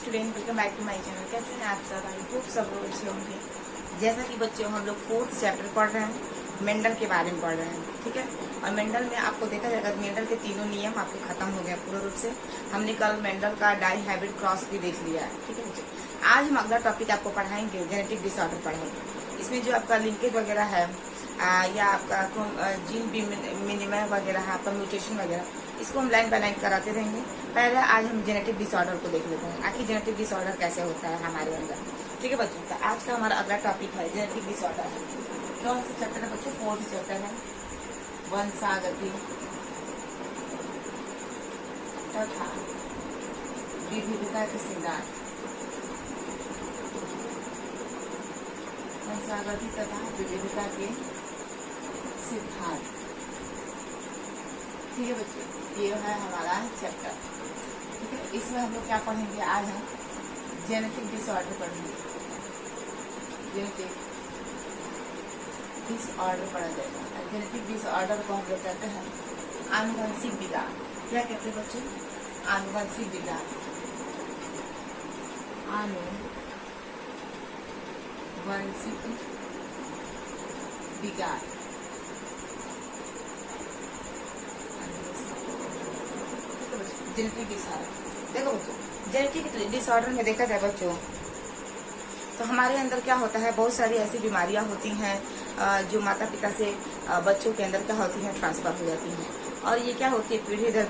Student, welcome back to my channel. कैसे हैं आप सब? आई होप सब लोग अच्छे होंगे। जैसा कि बच्चों हम लोग 4th चैप्टर पढ़ रहे हैं, मेंडल के बारे में पढ़ रहे हैं, ठीक है। और मेंडल में आपको देखा जाएगा मेंडल के तीनों नियम आपको खत्म हो गया पूर्ण रूप से। हमने कल मेंडल का डाई हाइब्रिड क्रॉस भी देख लिया है, ठीक है बच्चों। आज हम अगला टॉपिक आपको पढ़ाएंगे, जेनेटिक डिसऑर्डर पढ़ेंगे। इसमें जो आपका लिंकेज वगैरह है या आपका जीन बी मिनिमय वगैरह, आपका म्यूटेशन वगैरह, इसको हम लाइन बाय लाइन कराते रहेंगे। पहले आज हम जेनेटिक डिसऑर्डर को देख लेते हैं, आखिर जेनेटिक डिसऑर्डर कैसे होता है हमारे अंदर, ठीक है बच्चों। तो आज का हमारा अगला टॉपिक है जेनेटिक डिसऑर्डर। कौन सा चैप्टर है बच्चों? 4th चैप्टर है, वंशागति तथा विविधता के सिद्धांत। वंशागति तथा विविधता के सिद्धांत, ठीक है बच्चों। ये है हमारा चैप्टर, ठीक है। इसमें हम लोग क्या पढ़ेंगे? आज हम जेनेटिक डिसऑर्डर पढ़ेंगे। जेनेटिक डिसऑर्डर पढ़ा जाएगा। जेनेटिक डिसऑर्डर को हम लोग कहते हैं आनुवंशिक विकार। क्या कहते हैं बच्चों? आनुवंशिक विकार। आनुवंशिक विकार। जेनेटिक डिसऑर्डर, देखो बच्चों, जेनेटिक डिसऑर्डर में देखा जाए बच्चों तो हमारे अंदर क्या होता है, बहुत सारी ऐसी बीमारियां होती हैं जो माता पिता से बच्चों के अंदर क्या होती हैं, ट्रांसफर हो जाती हैं। और ये क्या होती है, पीढ़ी दर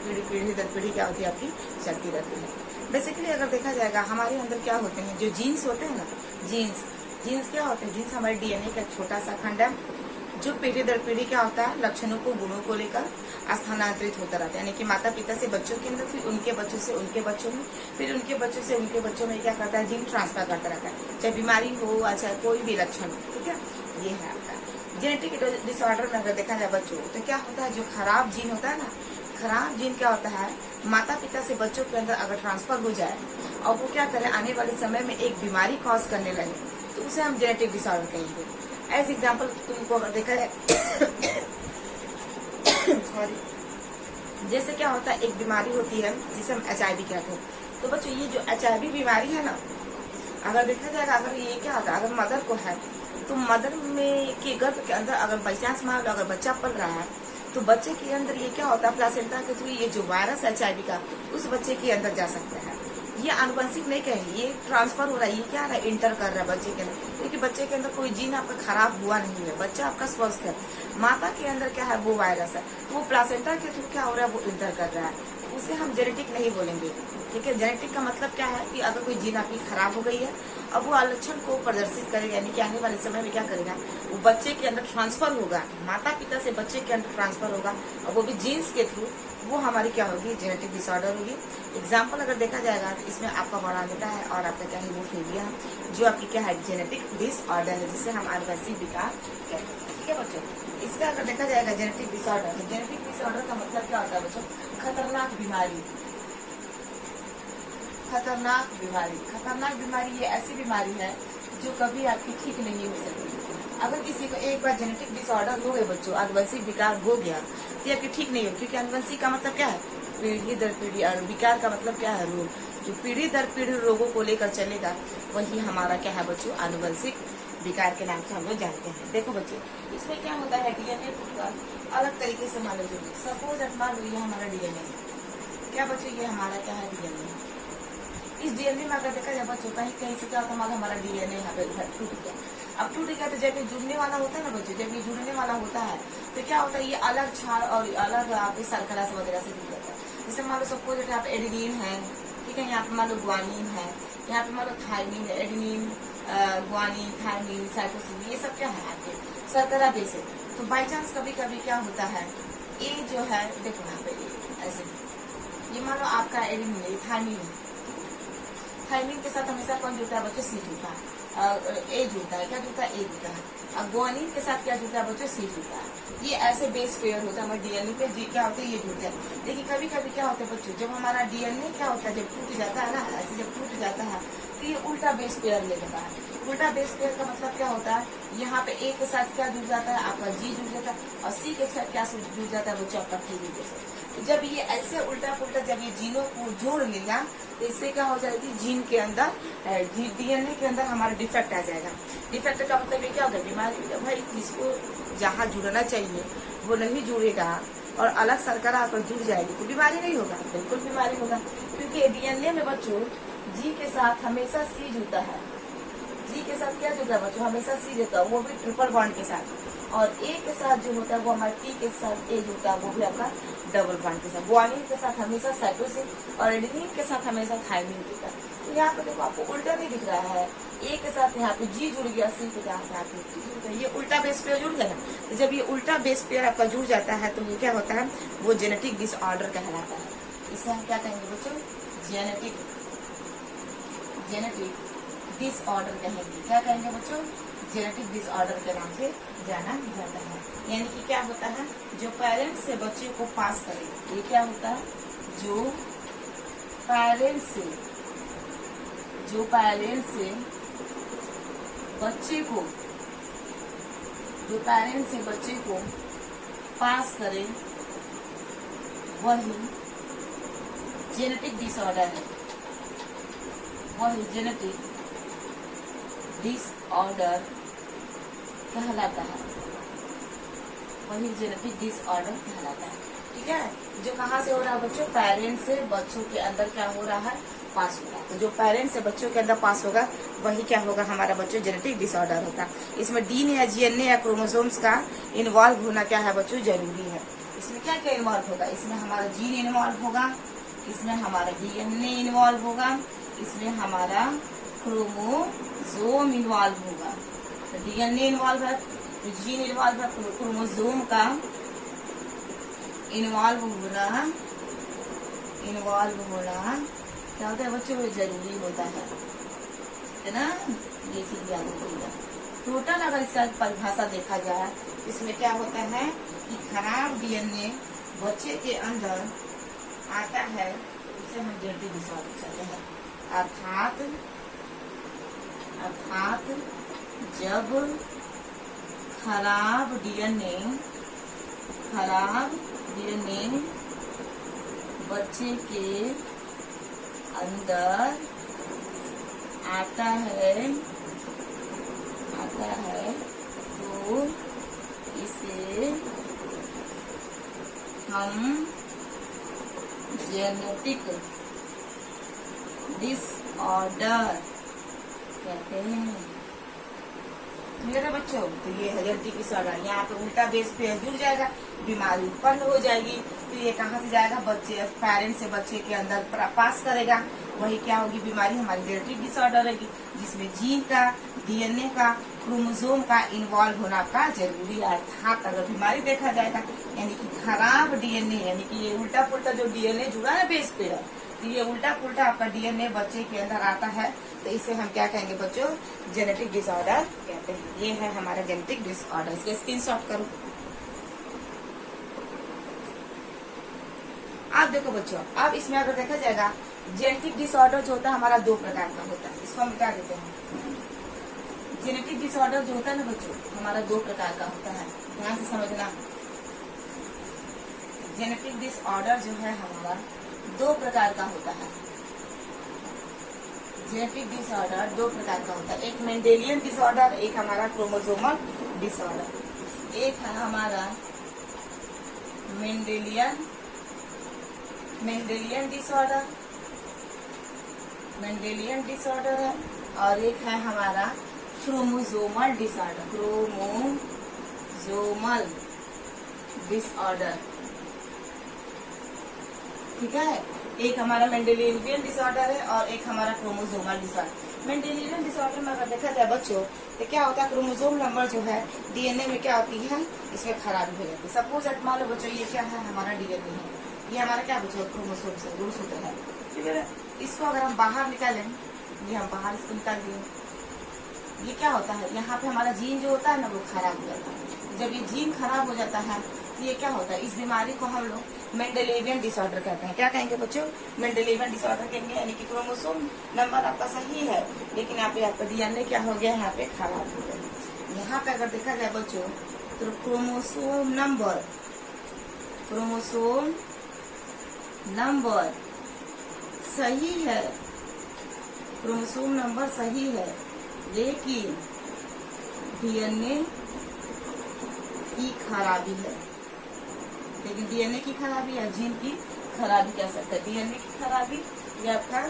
पीढ़ी क्या होती है, आपकी चलती रहती है। बेसिकली अगर देखा जाएगा हमारे अंदर क्या होते हैं, जो जीन्स होते हैं ना, जीन्स क्या होते हैं? जीन्स हमारे डीएनए का छोटा सा खंड है जो पीढ़ी दर पीढ़ी क्या होता है, लक्षणों को, गुणों को लेकर स्थानांतरित होता रहता है। यानी कि माता पिता से बच्चों के अंदर, फिर उनके बच्चों से उनके बच्चों में, फिर उनके बच्चों से उनके बच्चों में क्या करता है, जीन ट्रांसफर करता रहता है, चाहे बीमारी हो, चाहे कोई भी लक्षण हो, ठीक है। ये है आपका जेनेटिक डिसऑर्डर में अगर देखा जाए बच्चों तो क्या होता है, जो खराब जीन होता है ना, खराब जीन क्या होता है, माता पिता से बच्चों के अंदर अगर ट्रांसफर हो जाए और वो क्या करे, आने वाले समय में एक बीमारी कॉज करने लगे, तो उसे हम जेनेटिक डिसऑर्डर कहेंगे। एज एग्जाम्पल तुमको अगर देखा जाए सॉरी, जैसे क्या होता है, एक बीमारी होती है जिसे हम HIV कहते हैं। तो बच्चों ये जो HIV बीमारी है ना, अगर देखा जाएगा, अगर ये क्या होता है, अगर मदर को है तो मदर में के गर्भ के अंदर अगर बाई चांस मान लो अगर बच्चा पल रहा है तो बच्चे के अंदर ये क्या होता है, प्लासेंटा के थ्रू ये जो वायरस HIV का उस बच्चे के अंदर जा सकता है। ये आनुवंशिक नहीं कहेंगे, ये ट्रांसफर हो रहा है, ये क्या है, इंटर कर रहा है बच्चे के अंदर, क्योंकि बच्चे के अंदर कोई जीन आपका खराब हुआ नहीं है, बच्चा आपका स्वस्थ है। माता के अंदर क्या है, वो वायरस है, तो वो प्लासेंटा के थ्रू क्या हो रहा है, वो इंटर कर रहा है, उसे हम जेनेटिक नहीं बोलेंगे, ठीक है। जेनेटिक का मतलब क्या है कि अगर कोई जीन आपकी खराब हो गई है, अब वो लक्षण को प्रदर्शित करेगा, यानी कि आने वाले समय में क्या करेगा, वो बच्चे के अंदर ट्रांसफर होगा, माता पिता से बच्चे के अंदर ट्रांसफर होगा, और वो भी जीन्स के थ्रू, वो हमारी क्या होगी, जेनेटिक डिसऑर्डर होगी। एग्जाम्पल अगर देखा जाएगा तो इसमें आपका बढ़ानेता है और आपका क्या है, वो फेलिया है, जो आपकी क्या है, जेनेटिक डिसऑर्डर है, जिसे हम आनुवंशिक विकार कहते हैं, ठीक है बच्चों। इसका अगर देखा जाएगा जेनेटिक डिसऑर्डर, जेनेटिक डिसऑर्डर का मतलब क्या होता है बच्चों, खतरनाक बीमारी। खतरनाक बीमारी, खतरनाक बीमारी ये ऐसी बीमारी है जो कभी आपकी ठीक नहीं हो सकती। अगर किसी को एक बार जेनेटिक डिसऑर्डर हो गए बच्चों, आनुवंशिक विकार हो गया, तो आपकी ठीक नहीं हो, क्योंकि आनुवंशिक का मतलब क्या है, पीढ़ी दर पीढ़ी, और विकार का मतलब क्या है, रोग। जो पीढ़ी दर पीढ़ी रोगों को लेकर चलेगा वही हमारा क्या है बच्चों, आनुवंशिक विकार के नाम से हम लोग जानते हैं। देखो बच्चों, इसमें क्या होता है, डीएनए अलग तरीके से मान लो, सपोज मान लो ये हमारा डीएनए, क्या बच्चों, ये हमारा क्या है, डीएनए। इस डीएनए में अगर देखा जाए बच्चों, कहीं कहीं से क्या होता है, हमारा डीएनए यहाँ पे टूट गया। अब टूट गया तो जब ये जुड़ने वाला होता है ना बच्चों, जब ये जुड़ने वाला होता है तो क्या होता है, ये अलग क्षार और अलग आपके शर्करा से वगैरह से जुड़ जाता है। जैसे मान लो सपोज यहाँ पे एडेनिन है, ठीक है, यहाँ पे मान लो ग्वानिन है, यहाँ पे मान लो थायमिन है, एडेनिन, ग्वानिन, थायमिन, साइटोसिन, ये सब क्या है आपके शर्करा बेस है। तो बाई चांस कभी कभी क्या होता है, ये जो है देखो यहाँ पे ऐसे, ये मान लो आपका एडेनिन है, थायमिन है, थायमिन के साथ हमेशा कौन जुड़ता है बच्चों, सी जुड़ता है, ए जुड़ता है, क्या जुड़ता है, ए जुड़ता है। अब गुआनिन के साथ क्या जुड़ता है बच्चों, सी जुड़ता है। ये ऐसे बेस पेयर होता है हमारे डीएनए पे, जी क्या होता है ये जुड़ता है। लेकिन कभी कभी क्या होता है बच्चों, जब हमारा डीएनए क्या होता है, जब टूट जाता है ना, ऐसे जब टूट जाता है तो ये उल्टा बेस पेयर ले लेता है। उल्टा बेस पेयर का मतलब क्या होता है, यहाँ पे ए के साथ क्या जुड़ जाता है, आपका जी जुड़ जाता है, और सी के साथ क्या जुड़ जाता है बच्चों, आपका टी जुड़ जाता है। तो जब ये ऐसे उल्टा पुल्टा जब ये जीनों को जोड़ लेगा तो इससे क्या हो जाएगी, जीन के अंदर डीएनए के अंदर हमारा डिफेक्ट आ जाएगा। डिफेक्ट का मतलब ये क्या होगा, बीमारी। भाई जिसको जहाँ जुड़ना चाहिए वो नहीं जुड़ेगा और अलग सरकार आकर जुड़ जाएगी तो बीमारी नहीं होगा, बिल्कुल बीमारी होगा। क्योंकि डीएनए में बच्चों जी के साथ हमेशा सी जुड़ता है। जी के साथ क्या जुड़ता है बच्चों, हमेशा सी जुड़ता है, वो भी ट्रिपल बॉन्ड के साथ। और ए के साथ जो होता है वो हमारे टी के साथ ए जुड़ता है, वो भी आपका डबल बॉन्ड के साथ। गुआनिन के साथ हमेशा साइटोसिन और एडेनिन के साथ हमेशा थायमिन जुड़ता है। तो यहाँ पे देखो आपको उल्टा नहीं दिख रहा है, ए के साथ यहाँ पे जी जुड़ गया, सी के साथ यहाँ पे टी जुड़ गया, ये उल्टा बेस पेयर जुड़ गया ना। तो जब ये उल्टा बेस पेयर आपका जुड़ जाता है तो ये क्या होता है, वो जेनेटिक डिसऑर्डर कहलाता है। इसे हम क्या कहेंगे बच्चों, जेनेटिक डिसऑर्डर कहेंगे। क्या कहेंगे बच्चों, जेनेटिक डिसऑर्डर के नाम से जाना जाता है। यानी कि क्या होता है, जो पेरेंट्स से बच्चे को पास करे, ये क्या होता है, जो पेरेंट्स से बच्चे को पास करे वही जेनेटिक डिसऑर्डर है, वही जेनेटिक डिसऑर्डर कहलाता है, वही जेनेटिक डिसऑर्डर कहलाता है। ठीक है, जो कहाँ से हो रहा है बच्चों, पेरेंट्स से बच्चों के अंदर क्या हो रहा है, पास हो रहा है। तो जो पेरेंट्स से बच्चों के अंदर पास होगा वही क्या होगा, हमारा बच्चों जेनेटिक डिसऑर्डर होगा। इसमें डीएनए या जीएनए या क्रोमोसोम्स का इन्वॉल्व होना क्या है बच्चों, जरूरी है। इसमें क्या क्या इन्वॉल्व होगा, इसमें हमारा जीन इन्वॉल्व होगा, इसमें हमारा डीएनए इन्वॉल्व होगा, इसमें हमारा क्रोमोसोम इन्वॉल्व होगा। तो डीएनए इन्वॉल्व है, तो जीन इन्वॉल्व है, क्रोमोसोम का इन्वॉल्व होना क्या होता है बच्चों, जरूरी होता है ना। ये चीज याद रखिएगा। टोटल अगर इसका परिभाषा देखा जाए इसमें क्या होता है कि खराब डीएनए बच्चे के अंदर आता है, उसे हम जेनेटिक डिसऑर्डर कहते हैं। अर्थात जब खराब डीएनए बच्चे के अंदर आता है तो इसे हम जेनेटिक डिसऑर्डर कहते हैं। क्लियर है बच्चों, तो ये है जेनेटिक डिसऑर्डर। यहाँ पे उल्टा बेस पे जुड़ जाएगा, बीमारी उत्पन्न हो जाएगी। तो ये कहाँ से जाएगा, बच्चे पेरेंट्स से बच्चे के अंदर पास करेगा, वही क्या होगी, बीमारी हमारी जेनेटिक डिसऑर्डर होगी, जिसमें जीन का, डीएनए का, क्रोमोसोम का इन्वॉल्व होना का जरूरी है। अर्थात अगर बीमारी देखा जाएगा यानी कि खराब डीएनए, यानी कि ये उल्टा पुल्टा जो डीएनए जुड़ा है बेस पे, तो ये उल्टा पुल्टा आपका डीएनए बच्चे के अंदर आता है तो इसे हम क्या कहेंगे बच्चों, जेनेटिक डिसऑर्डर कहते हैं। ये है हमारा जेनेटिक डिसऑर्डर, इसके स्क्रीनशॉट करो। आप देखो बच्चों, अब इसमें अगर देखा जाएगा जेनेटिक डिसऑर्डर जो होता है हमारा दो प्रकार का होता है, इसको हम क्या कहते हैं, जेनेटिक डिसऑर्डर जो होता है ना बच्चों हमारा दो प्रकार का होता है, ध्यान से समझना। जेनेटिक डिसऑर्डर जो है हमारा दो प्रकार का होता है। जेनेटिक डिसऑर्डर दो प्रकार का होता है, एक मेंडेलियन डिसऑर्डर, एक हमारा क्रोमोसोमल डिसऑर्डर। एक है हमारा मेंडेलियन डिसऑर्डर है, और एक है हमारा क्रोमोसोमल डिसऑर्डर। ठीक है, एक हमारा मेंडेलियन डिसऑर्डर है और एक हमारा क्रोमोसोमल डिसऑर्डर। मेंडेलियन डिसऑर्डर में अगर देखा जाए बच्चों तो क्या होता है, क्रोमोसोम नंबर जो है डीएनए में क्या होती है, इसमें खराबी हो जाती है। सपोज मान लो बच्चों ये क्या है, हमारा डीएनए है, ये हमारा क्या बच्चों क्रोमोसोम से गुणसूत्र है। ठीक है, इसको अगर हम बाहर निकालें, ये हम बाहर इसको निकाल दिए, ये क्या होता है, यहाँ पे हमारा जीन जो होता है ना वो खराब हो जाता है। जब ये जीन खराब हो जाता है तो ये क्या होता है, इस बीमारी को हम लोग मेंडेलिवियन डिसऑर्डर कहते हैं। क्या कहेंगे बच्चों, मेंडेलिवियन डिसऑर्डर कहेंगे। यानी कि क्रोमोसोम नंबर आपका सही है लेकिन यहाँ पे आपका डीएनए क्या हो गया, यहाँ पे खराब हो गया। यहाँ पे अगर देखा जाए बच्चों तो क्रोमोसोम नंबर सही है, क्रोमोसोम नंबर सही है लेकिन डीएनए की खराबी है। लेकिन डीएनए की खराबी या जीन की खराबी कह सकते हैं। डीएनए की खराबी ये आपका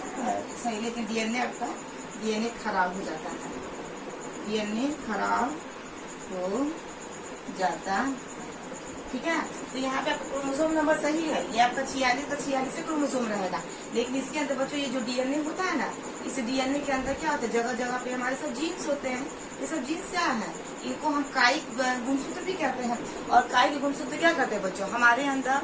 सही, लेकिन डीएनए खराब हो जाता है, डीएनए खराब हो जाता, ठीक है। तो यहाँ पे आपका क्रोमोसोम नंबर सही है, ये आपका 46 का 46 क्रोमोसोम रहेगा। लेकिन इसके अंदर बच्चों ये जो डीएनए होता है ना, इस डीएनए के अंदर क्या होता है, जगह जगह पे हमारे सब जीन्स होते हैं। ये सब जीन्स क्या है, इनको हम कायिक गुणसूत्र भी कहते हैं। और कायिक गुणसूत्र क्या करते हैं बच्चों, हमारे अंदर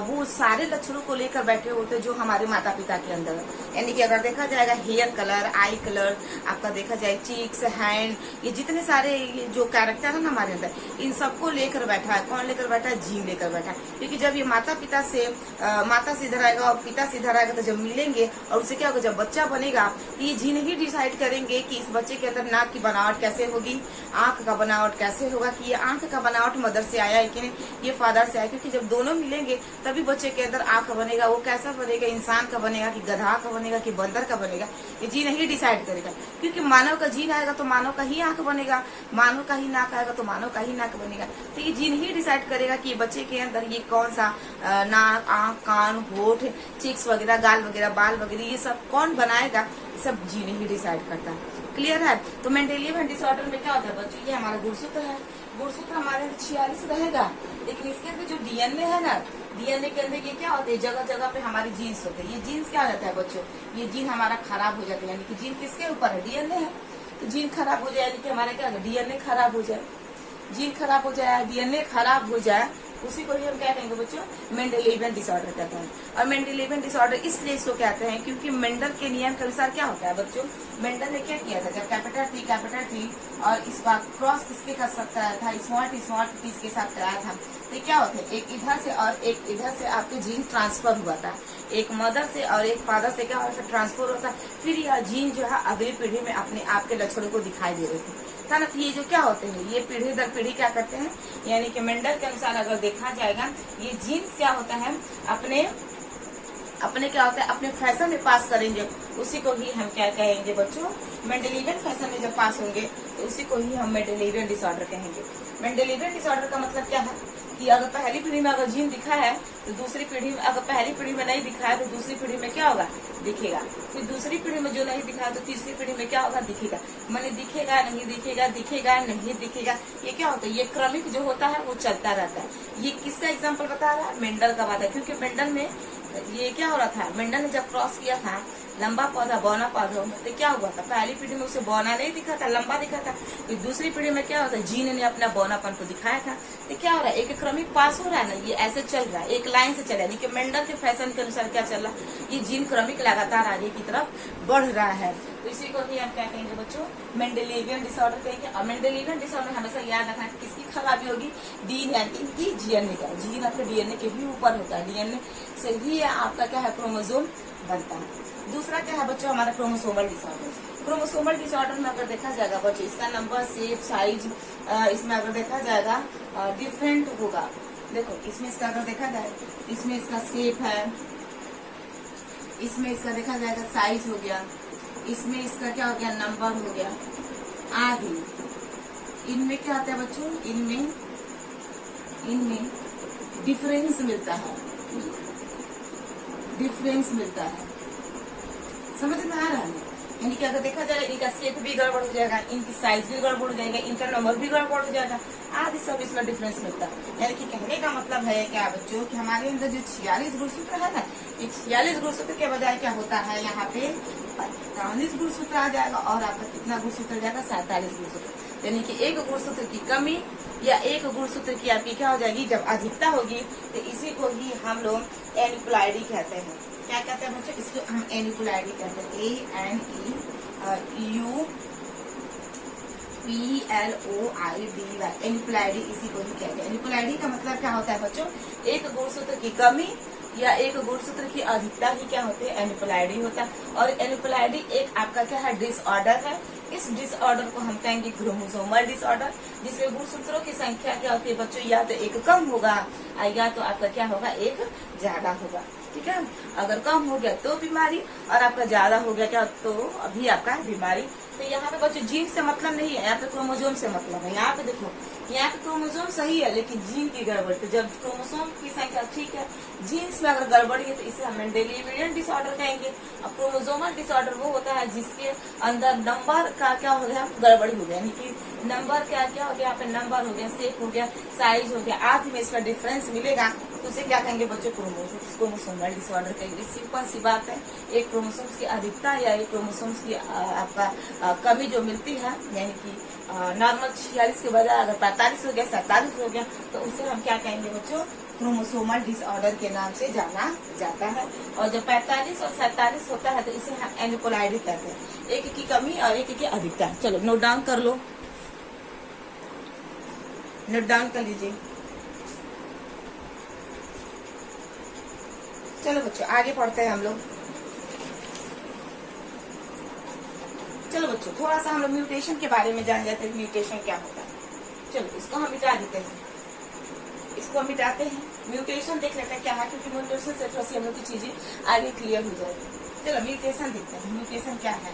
वो सारे लक्षणों को लेकर बैठे होते हैं जो हमारे माता पिता के अंदर है। यानी कि अगर देखा जाएगा हेयर कलर, आई कलर, आपका देखा जाए चीक्स, हैंड, ये जितने सारे ये जो कैरेक्टर है ना हमारे अंदर, इन सबको लेकर बैठा है। कौन लेकर बैठा है, जीन लेकर बैठा है। क्योंकि जब ये माता से इधर आएगा और पिता से इधर आएगा तो जब मिलेंगे और उससे क्या होगा, जब बच्चा बनेगा तो ये जीन ही डिसाइड करेंगे कि इस बच्चे के अंदर नाक की बनावट कैसे होगी, आंख का बनावट कैसे होगा, कि ये आंख का बनावट मदर से आया है कि नहीं, ये फादर से आया। क्योंकि जब दोनों मिलेंगे तभी बच्चे के अंदर आंख बनेगा। वो कैसा बनेगा, इंसान का बनेगा कि गधा का बनेगा कि बंदर का बनेगा, ये जीन ही डिसाइड करेगा। क्योंकि मानव का जीन आएगा तो मानव का ही आंख बनेगा, मानव का ही नाक आएगा तो मानव का ही नाक बनेगा। तो ये जीन ही डिसाइड करेगा कि बच्चे के अंदर ये कौन सा नाक, आंख, कान, होठ, चिक्स वगैरह, गाल वगैरह, बाल वगैरह, ये सब कौन बनाएगा, सब जीन ही डिसाइड करता है। क्लियर है। तो मेंडेलियन डिसऑर्डर में क्या होता है बच्चों, ये हमारा गुणसूत्र है। गुणसूत्र हमारे 46 रहेगा, लेकिन इसके अंदर जो डीएनए है ना, डीएनए के अंदर ये क्या होते हैं, जगह जगह पे हमारे जीन्स होते हैं। ये जीन्स क्या रहता है बच्चों, ये जीन हमारा खराब हो जाता है। यानी कि जीन किसके ऊपर है, डीएनए है। तो जीन खराब हो जाए यानी कि हमारा क्या है, डीएनए खराब हो जाए। जीन खराब हो जाए, डीएनए खराब हो जाए, उसी को ही हम क्या कहेंगे बच्चों, मेंडेलिवियन डिसऑर्डर कहते हैं। और मेंडेलिवियन डिसऑर्डर इसलिए इसको कहते हैं क्योंकि मेंडल के नियम के अनुसार क्या होता है बच्चों, मेंडल ने क्या किया था, जब कैपिटल टी और इसका क्रॉस किसके का साथ कराया था, स्मॉल टी इसके साथ कराया था। तो क्या होता है, एक इधर से और एक इधर से आपके जीन ट्रांसफर हुआ था। एक मदर से और एक फादर से क्या होता है, ट्रांसफर होता। फिर यह जीन जो है अगली पीढ़ी में अपने आप के लक्षणों को दिखाई दे रहे थे ना। ये जो क्या होते हैं, ये पीढ़ी दर पीढ़ी क्या करते हैं, यानी कि मेंडल के अनुसार अगर देखा जाएगा, ये जीन्स क्या होता है, अपने क्या होता है, अपने फैशन में पास करेंगे। उसी को ही हम क्या कहेंगे बच्चों, मेंडेलिवियन फैशन में जब पास होंगे तो उसी को ही हम मेंडेलिवियन डिसऑर्डर कहेंगे। मेंडेलिवियन डिसऑर्डर का मतलब क्या है कि अगर पहली पीढ़ी में अगर जीन दिखा है तो दूसरी पीढ़ी में, अगर पहली पीढ़ी में नहीं दिखा है तो दूसरी पीढ़ी में क्या होगा, दिखेगा। फिर दूसरी पीढ़ी में जो नहीं दिखा है तो तीसरी पीढ़ी में क्या होगा, दिखेगा। माने दिखेगा नहीं दिखेगा, दिखेगा नहीं दिखेगा, ये क्या होता है, ये क्रमिक जो होता है वो चलता रहता है। ये किसका एग्जाम्पल बता रहा है, मेंडल का बात है। क्योंकि मेंडल में ये क्या हो रहा था, मेंडल ने जब क्रॉस किया था लंबा पौधा बौना पौधा, तो क्या हुआ था, पहली पीढ़ी में उसे बौना नहीं दिखा था, लंबा दिखा था। फिर दूसरी पीढ़ी में क्या होता है, जीन ने अपना बौनापन को दिखाया था। तो क्या हो रहा है, एक क्रमिक पास हो रहा है ना, ये ऐसे चल रहा है, एक लाइन से चल रहा है। कि मेंडल के फैशन के अनुसार क्या चल रहा है, ये जीन क्रमिक लगातार आगे की तरफ बढ़ रहा है। तो इसी को ही हम क्या कहेंगे बच्चों, मेंडेलिवियन डिसऑर्डर कहेंगे। और मेंडेलिवियन डिसऑर्डर हमेशा याद रखना है किसकी खराबी होगी, डीएनए का। जीन आपके डीएनए के भी ऊपर होता है, डीएनए से ही आपका क्या है, क्रोमोसोम बनता है। दूसरा क्या है बच्चों, हमारा क्रोमोसोमल डिसऑर्डर। क्रोमोसोमल डिसऑर्डर में अगर देखा जाएगा बच्चों, इसका नंबर, शेप, साइज, इसमें अगर देखा जाएगा डिफरेंट होगा। देखो इसमें इसका अगर देखा जाए, इसमें इसका शेप है, इसमें इसका देखा जाएगा साइज हो गया, इसमें इसका क्या हो गया, नंबर हो गया आदि। इनमें क्या आता है बच्चों, इनमें डिफरेंस मिलता है, समझ में आ रहा है। यानी कि अगर देखा जाए इनका शेप भी गड़बड़ हो जाएगा, इनकी साइज भी गड़बड़ हो जाएगा, इनका नंबर भी गड़बड़ हो जाएगा, आदि सब इसमें डिफरेंस मिलता है। यानी कि कहने का मतलब है क्या बच्चों, कि हमारे अंदर जो 46 गुणसूत्र है ना, ये 46 गुणसूत्र के बजाय क्या होता है, यहाँ पे 45 गुणसूत्र आ जाएगा और आपका कितना गुणसूत्र जाएगा, 47 गुणसूत्र। यानी कि एक गुणसूत्र की कमी या एक गुणसूत्र की आपकी क्या हो जाएगी, जब अधिकता होगी, तो इसी को ही हम लोग एनिकुलाइडी कहते हैं। क्या कहते हैं बच्चों, इसको हम एनिकुलाइडी कहते हैं, PLOIDY, एन्युप्लाइडी, इसी को ही कहते हैं। एन्युप्लाइडी का मतलब क्या होता है बच्चों, एक गुणसूत्र की कमी या एक गुणसूत्र की अधिकता ही क्या होती है, एन्युप्लाइडी होता है। और एन्युप्लाइडी एक आपका क्या है, डिसऑर्डर है। इस डिसऑर्डर को हम कहेंगे क्रोमोसोमल डिसऑर्डर, जिसमें गुणसूत्रों की संख्या क्या होती है बच्चों, या तो एक कम होगा या तो आपका क्या होगा, एक ज्यादा होगा। ठीक है, अगर कम हो गया तो बीमारी और आपका ज्यादा हो गया क्या तो अभी आपका बीमारी। तो यहाँ पे बच्चों जीन से मतलब नहीं है, यहाँ पे क्रोमोसोम से मतलब है। यहाँ पे देखो, यहाँ पे क्रोमोसोम सही है लेकिन जीन की गड़बड़। तो जब क्रोमोसोम की संख्या ठीक है, जीन्स में अगर गड़बड़ी है तो इसे हम मेंडेलियन वेरिएंट डिसऑर्डर कहेंगे। अब क्रोमोसोमल डिसऑर्डर वो होता है जिसके अंदर नंबर का क्या हो गया, गड़बड़ी हो गया, यानी कि नंबर क्या क्या हो गया, यहाँ पे नंबर हो गया, शेप हो गया, साइज हो गया, आदि में इसका डिफरेंस मिलेगा तो उसे क्या कहेंगे बच्चों, क्रोमोसोमल डिसऑर्डर कहेंगे। सिंपल सी बात है, एक क्रोमोसोम्स की अधिकता या एक क्रोमोसोम्स की आपका कमी जो मिलती है, यानी कि नॉर्मल 46 के बजाय अगर 45 हो गया, 47 हो गया तो उसे हम क्या कहेंगे बच्चों, क्रोमोसोमल डिसऑर्डर के नाम से जाना जाता है। और जब 45 और 47 होता है तो इसे हम एन्युप्लाइडी कहते हैं, एक की कमी और एक की अधिकता। चलो नोट डाउन कर लो, नोट डाउन कर लीजिए। चलो बच्चों आगे पढ़ते हैं हम लोग। चलो बच्चों थोड़ा सा हम लोग म्यूटेशन के बारे में जान जाते हैं, म्यूटेशन क्या होता है। चलो इसको हम मिटा देते हैं, इसको हम मिटाते हैं, म्यूटेशन देख लेते हैं क्या है, क्योंकि म्यूटेशन से थोड़ी सी हम लोग की चीजें आगे क्लियर हो जाएगी। चलो म्यूटेशन देखते हैं, म्यूटेशन क्या है।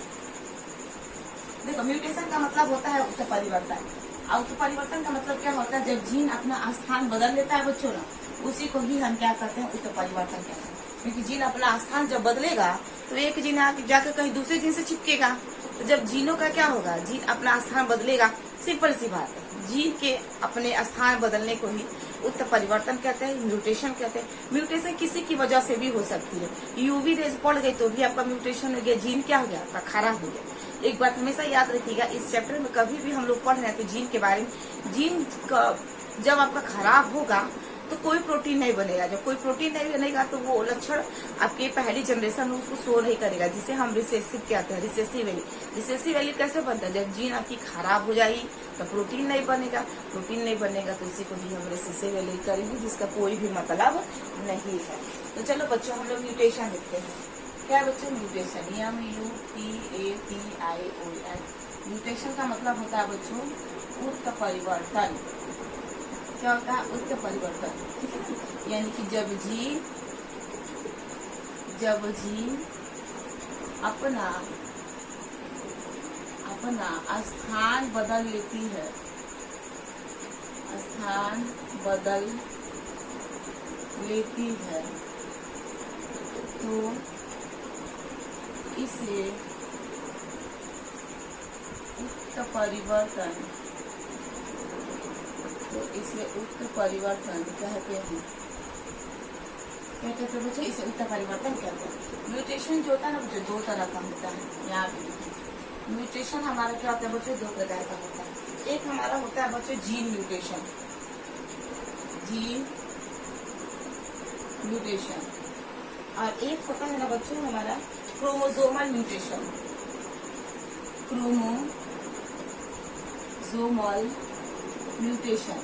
देखो म्यूटेशन का मतलब होता है उत्तर परिवर्तन। और उत्तर परिवर्तन का मतलब क्या होता है, जब जीन अपना स्थान बदल लेता है बच्चों ना, उसी को ही हम क्या कहते हैं, उत्तर परिवर्तन कहते हैं। क्योंकि जीन अपना स्थान जब बदलेगा तो एक जीन जाकर कहीं दूसरे जीन से चिपकेगा। तो जब जीनों का क्या होगा, जीन अपना स्थान बदलेगा, सिंपल सी बात है, जीन के अपने स्थान बदलने को ही उत्तर परिवर्तन कहते हैं, म्यूटेशन कहते हैं। म्यूटेशन किसी की वजह से भी हो सकती है, यूवी रेज पड़ गई तो भी आपका म्यूटेशन हो गया, जीन क्या हो गया, आपका खराब हो गया। एक बात हमेशा याद रखिएगा, इस चैप्टर में कभी भी हम लोग पढ़ रहे हैं तो जीन के बारे में, जीन का जब आपका खराब होगा तो कोई प्रोटीन नहीं बनेगा। जब कोई प्रोटीन नहीं बनेगा तो वो लक्षण आपकी पहली जनरेशन में उसको शो नहीं करेगा, जिसे हम रिसेसिव कहते हैं, रिसेसिव वैल्यू। रिसेसिव वैल्यू कैसे बनता है, जब जीन आपकी खराब हो जाएगी तो प्रोटीन नहीं बनेगा, प्रोटीन नहीं बनेगा तो इसी को ही हम रिसेसिव वैल्यू करेंगे, जिसका कोई भी मतलब नहीं है। तो चलो बच्चों हम लोग म्यूटेशन लिखते हैं। क्या बच्चों, म्यूटेशन MUTATION। म्यूटेशन का मतलब होता है बच्चों उत्तर परिवर्तन। क्या होता है, उत्तर परिवर्तन, यानी कि जब जीन अपना स्थान बदल लेती है, स्थान बदल लेती है तो इसे उत्तर परिवर्तन, तो इसे उत्तर परिवर्तन कहते हैं। क्या कहते हैं बच्चों, इसे उत्तर परिवर्तन कहते हैं। म्यूटेशन जो होता है ना बच्चों, दो तरह का होता है। यहाँ पे म्यूटेशन हमारा क्या होता है बच्चों, दो प्रकार का होता है। एक हमारा होता है बच्चों जीन म्यूटेशन, जीन म्यूटेशन, और एक होता है ना बच्चों हमारा क्रोमोसोमल म्यूटेशन, क्रोमोसोमल म्यूटेशन।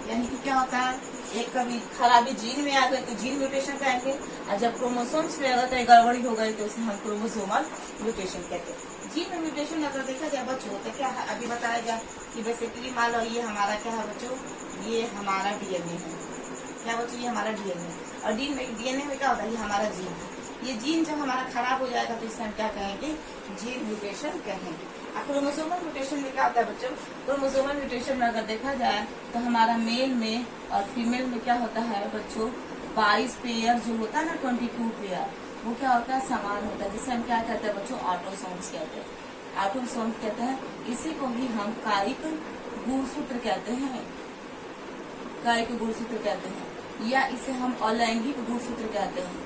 यानी कि क्या होता है, एक कभी खराबी जीन में आ गई तो जीन म्यूटेशन कहेंगे, और जब क्रोमोसोम्स में अगर कहीं गड़बड़ी हो गई तो उसे हम क्रोमोसोमल म्यूटेशन कहते हैं। जीन में म्यूटेशन अगर देखा जाए बच्चों तो क्या है, अभी बताया जाए कि बेसिकली मान लो ये हमारा क्या है बच्चों, ये हमारा डीएनए है। क्या बच्चों, ये हमारा डीएनए, और डीएनए में क्या होता है, ये हमारा जीन है। ये जीन जब हमारा खराब हो जाएगा तो इसे हम क्या कहेंगे, जीन म्यूटेशन कहेंगे। क्रोमोसोमल म्यूटेशन में क्या होता है बच्चों, क्रोमोसोमल म्यूटेशन में अगर देखा जाए तो हमारा मेल में और फीमेल में क्या होता है बच्चों, 22 पेयर जो होता है ना, 22 पेयर, वो क्या होता है, समान होता है, जिसे हम क्या कहते हैं बच्चों, ऑटोसोम्स कहते हैं। ऑटोसोम्स कहते हैं, इसी को ही हम कायिक गुणसूत्र कहते हैं, कायिक गुणसूत्र कहते हैं, या इसे हम अलैंगिक गुणसूत्र कहते हैं,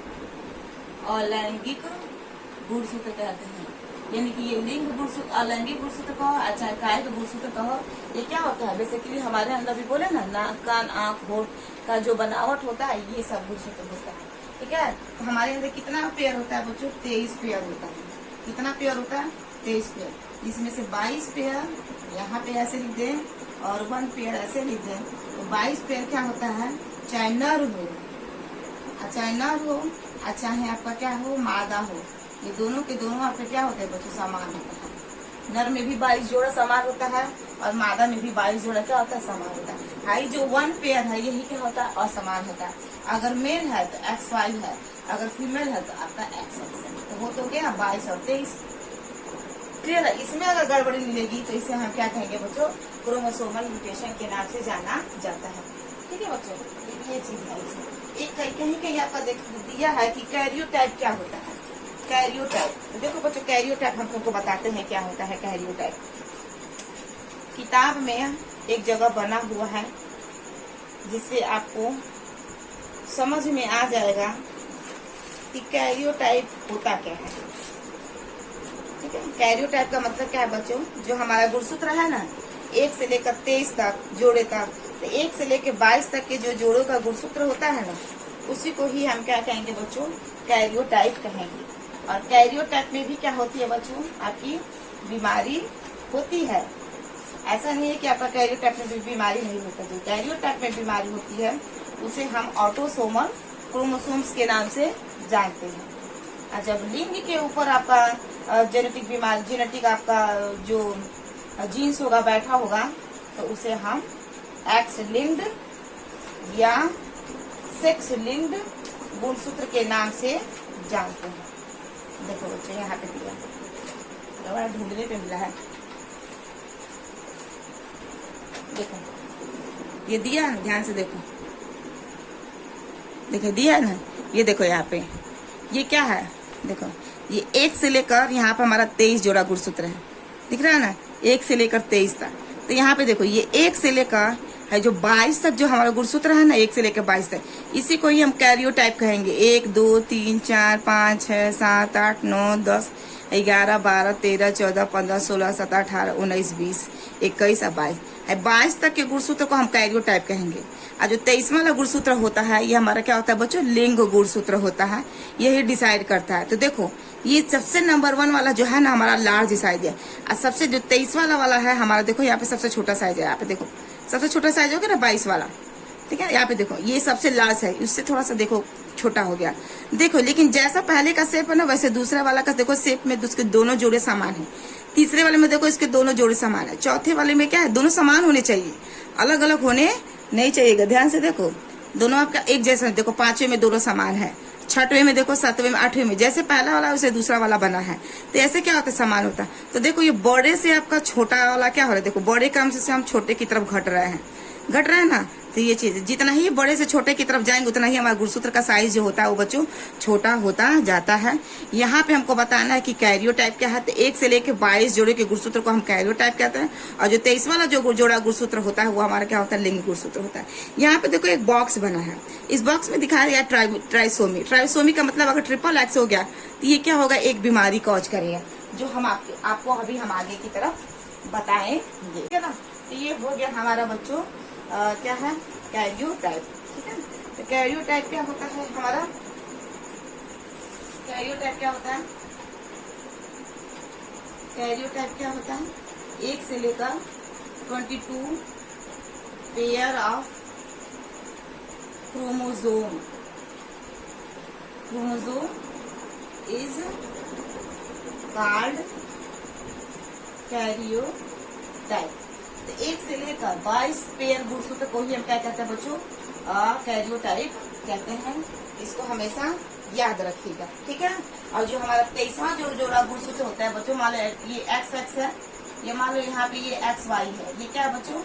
अलैंगिक गुणसूत्र कहते हैं। यानी कि ये लिंग गुणसूत्र, अलैंगिक गुणसूत्र कहो चाहे कायिक गुणसूत्र कहो, ये क्या होता है बेसिकली हमारे अंदर भी बोले ना, नाक कान आंख होठ का जो बनावट होता है ये सब गुणसूत्र होता है। ठीक है, हमारे अंदर कितना पेयर होता है बच्चों, 23 पेयर होता है। कितना पेयर होता है, 23 पेयर। इसमें से 22 पेयर यहाँ पे ऐसे लिख दें और 1 पेयर ऐसे लिख दें, तो 22 पेयर क्या होता है, चाहे नर हो चाहे नर हो चाहे आपका क्या हो, मादा हो, ये दोनों के दोनों आपके क्या होते हैं बच्चों, समान होता है। नर में भी 22 जोड़ा समान होता है और मादा में भी 22 जोड़ा क्या होता है, समान होता है। हाई जो 1 पेयर है यही क्या होता है, असमान होता है। अगर मेल है तो XY है, अगर फीमेल है तो आपका XX है, तो वो तो क्या 22 और 23। क्लियर है। इसमें अगर गड़बड़ी मिलेगी तो इसे हम क्या कहेंगे बच्चों, क्रोमोसोमल म्यूटेशन के नाम से जाना जाता है। ठीक है बच्चों, ये चीज है इसमें। एक कहीं कहीं आपका दिया है कि कैरियोटाइप क्या होता है। कैरियोटाइप तो देखो बच्चों, कैरियोटाइप हम तुमको बताते हैं क्या होता है कैरियोटाइप। किताब में एक जगह बना हुआ है जिससे आपको समझ में आ जाएगा कि कैरियोटाइप होता क्या है। ठीक है, कैरियोटाइप का मतलब क्या है बच्चों, जो हमारा गुणसूत्र है ना 1 से लेकर 23 तक जोड़े तक, तो 1 से लेकर 22 तक के जो जोड़ों का गुणसूत्र होता है ना, उसी को ही हम क्या कहेंगे बच्चों, कैरियोटाइप कहेंगे। और कैरियोटाइप में भी क्या होती है बच्चों, आपकी बीमारी होती है। ऐसा नहीं है कि आपका कैरियोटाइप में भी बीमारी नहीं होता। जो कैरियोटाइप में बीमारी होती है उसे हम ऑटोसोमल क्रोमोसोम्स के नाम से जानते हैं। और जब लिंग के ऊपर आपका जेनेटिक बीमारी, जेनेटिक आपका जो जीन्स होगा बैठा होगा, तो उसे हम एक्स लिंक्ड या सेक्स लिंक्ड गुणसूत्र के नाम से जानते हैं। देखो बच्चों यहाँ पे दिया, ढूंढने पे मिला है, देखो ये दिया है, ध्यान से देखो, देखो दिया है ना, ये देखो यहाँ पे ये क्या है, देखो ये 1 से लेकर यहाँ पे हमारा 23 जोड़ा गुणसूत्र है, दिख रहा है ना, 1 से लेकर 23 तक। तो यहाँ पे देखो ये 1 से लेकर है जो 22 तक जो हमारा गुणसूत्र है ना, 1 से लेकर 22 तक, इसी को ही हम कैरियोटाइप कहेंगे। 1 2 3 4 5 6 7 8 9 10 11 12 13 14 15 16 17 18 19 20 21 और 22 तक के गुणसूत्र को हम कैरियोटाइप कहेंगे। और जो 23वां वाला गुणसूत्र होता है, ये हमारा क्या होता है बच्चों, लिंग गुणसूत्र होता है, यही डिसाइड करता है। तो देखो ये सबसे नंबर 1 वाला जो है ना हमारा लार्ज साइज है, और सबसे जो 23वां वाला है हमारा, देखो यहाँ पे सबसे छोटा साइज है, यहाँ पे देखो सबसे छोटा साइज हो गया ना 22 वाला, ठीक है। यहाँ पे देखो ये सबसे लार्ज है, उससे थोड़ा सा देखो छोटा हो गया, देखो। लेकिन जैसा पहले का शेप है ना, वैसे दूसरे वाला का देखो शेप में उसके दोनों जोड़े समान है। तीसरे वाले में देखो इसके दोनों जोड़े समान है। चौथे वाले में क्या है, दोनों समान होने चाहिए, अलग अलग होने नहीं चाहिए। ध्यान से देखो, दोनों आपका एक जैसा, देखो 5वें में दोनों समान है, 6वें में देखो, 7वें में, 8वें में, जैसे पहला वाला वैसे दूसरा वाला बना है। तो ऐसे क्या होता है, समान होता है। तो देखो ये बड़े से आपका छोटा वाला क्या हो रहा है, देखो बड़े क्रम से हम छोटे की तरफ घट रहे हैं ना। तो ये चीज जितना ही बड़े से छोटे की तरफ जाएंगे उतना ही हमारा गुणसूत्र का साइज जो होता है वो बच्चों छोटा होता जाता है। यहाँ पे हमको बताना है कि कैरियोटाइप क्या है। तो 1 से लेकर 22 जोड़े के गुणसूत्र को हम कैरियोटाइप कहते हैं, और जो 23 वाला जो जोड़ा गुणसूत्र होता है वो हमारा क्या होता है, लिंग गुणसूत्र होता है। यहाँ पे देखो एक बॉक्स बना है, इस बॉक्स में दिखाया गया ट्राइसोमी। ट्राइसोमी का मतलब अगर ट्रिपल एक्स हो गया तो ये क्या होगा, एक बीमारी कॉज करेगा, जो हम आपको अभी हम आगे की तरफ बताएंगे, ठीक है ना। तो ये हो गया हमारा बच्चों क्या है, कैरियोटाइप, ठीक है। तो कैरियोटाइप क्या होता है हमारा, कैरियोटाइप क्या होता है, कैरियोटाइप क्या होता है, 1 से लेकर 22 pair of chromosome is called karyotype. तो 1 से लेकर 22 पेयर गुणसूत्र को ही हम क्या कहते हैं बच्चों, कैरियोटाइप कहते हैं। इसको हमेशा याद रखिएगा, ठीक है। और जो हमारा 23वां जो जोड़ा गुणसूत्र होता है बच्चों, मान लो ये XX है, ये मान लो यहाँ पे ये XY है, ये क्या है बच्चों,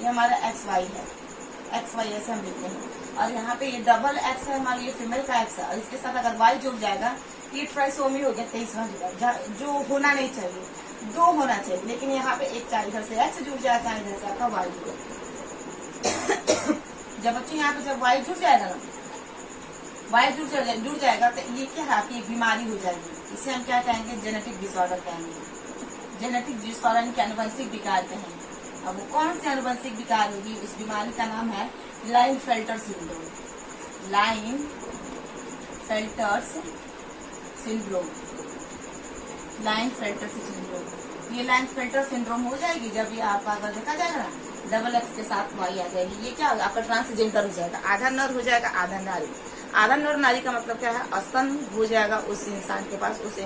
ये हमारा XY है, XY ऐसे हम लिखते हैं। और यहाँ पे ये डबल X है, मान लो ये फीमेल का X है, और इसके साथ अगर Y जुड़ जाएगा ये ट्राइसोमी हो गया 23वां जोड़ा, जो होना नहीं चाहिए, 2 होना चाहिए। लेकिन यहाँ पे एक चाहे इधर से X जुड़ जाए, चाहे इधर से आपका Y जुड़े। जब बच्चों यहाँ पे जब Y जुड़ जाएगा ना, Y जुड़ जाएगा तो ये क्या है, आपकी बीमारी हो जाएगी। इसे हम क्या कहेंगे, जेनेटिक डिसऑर्डर कहेंगे, जेनेटिक डिसऑर्डर के अनुवंशिक विकार कहेंगे। अब वो कौन सी अनुवंशिक विकार होगी, उस बीमारी का नाम है लाइनफेल्टर सिंड्रोम। लाइनफेल्टर सिंड्रोम ये लाइनफेल्टर सिंड्रोम हो जाएगी जब ये आप अगर देखा जाएगा ना डबल एक्स के साथ वाई आ जाएगी। ये क्या होगा, आपका ट्रांसजेंडर हो जाएगा, आधा नर हो जाएगा आधा नारी। आधा नर नारी का मतलब क्या है, स्तन हो जाएगा उस इंसान के पास, उस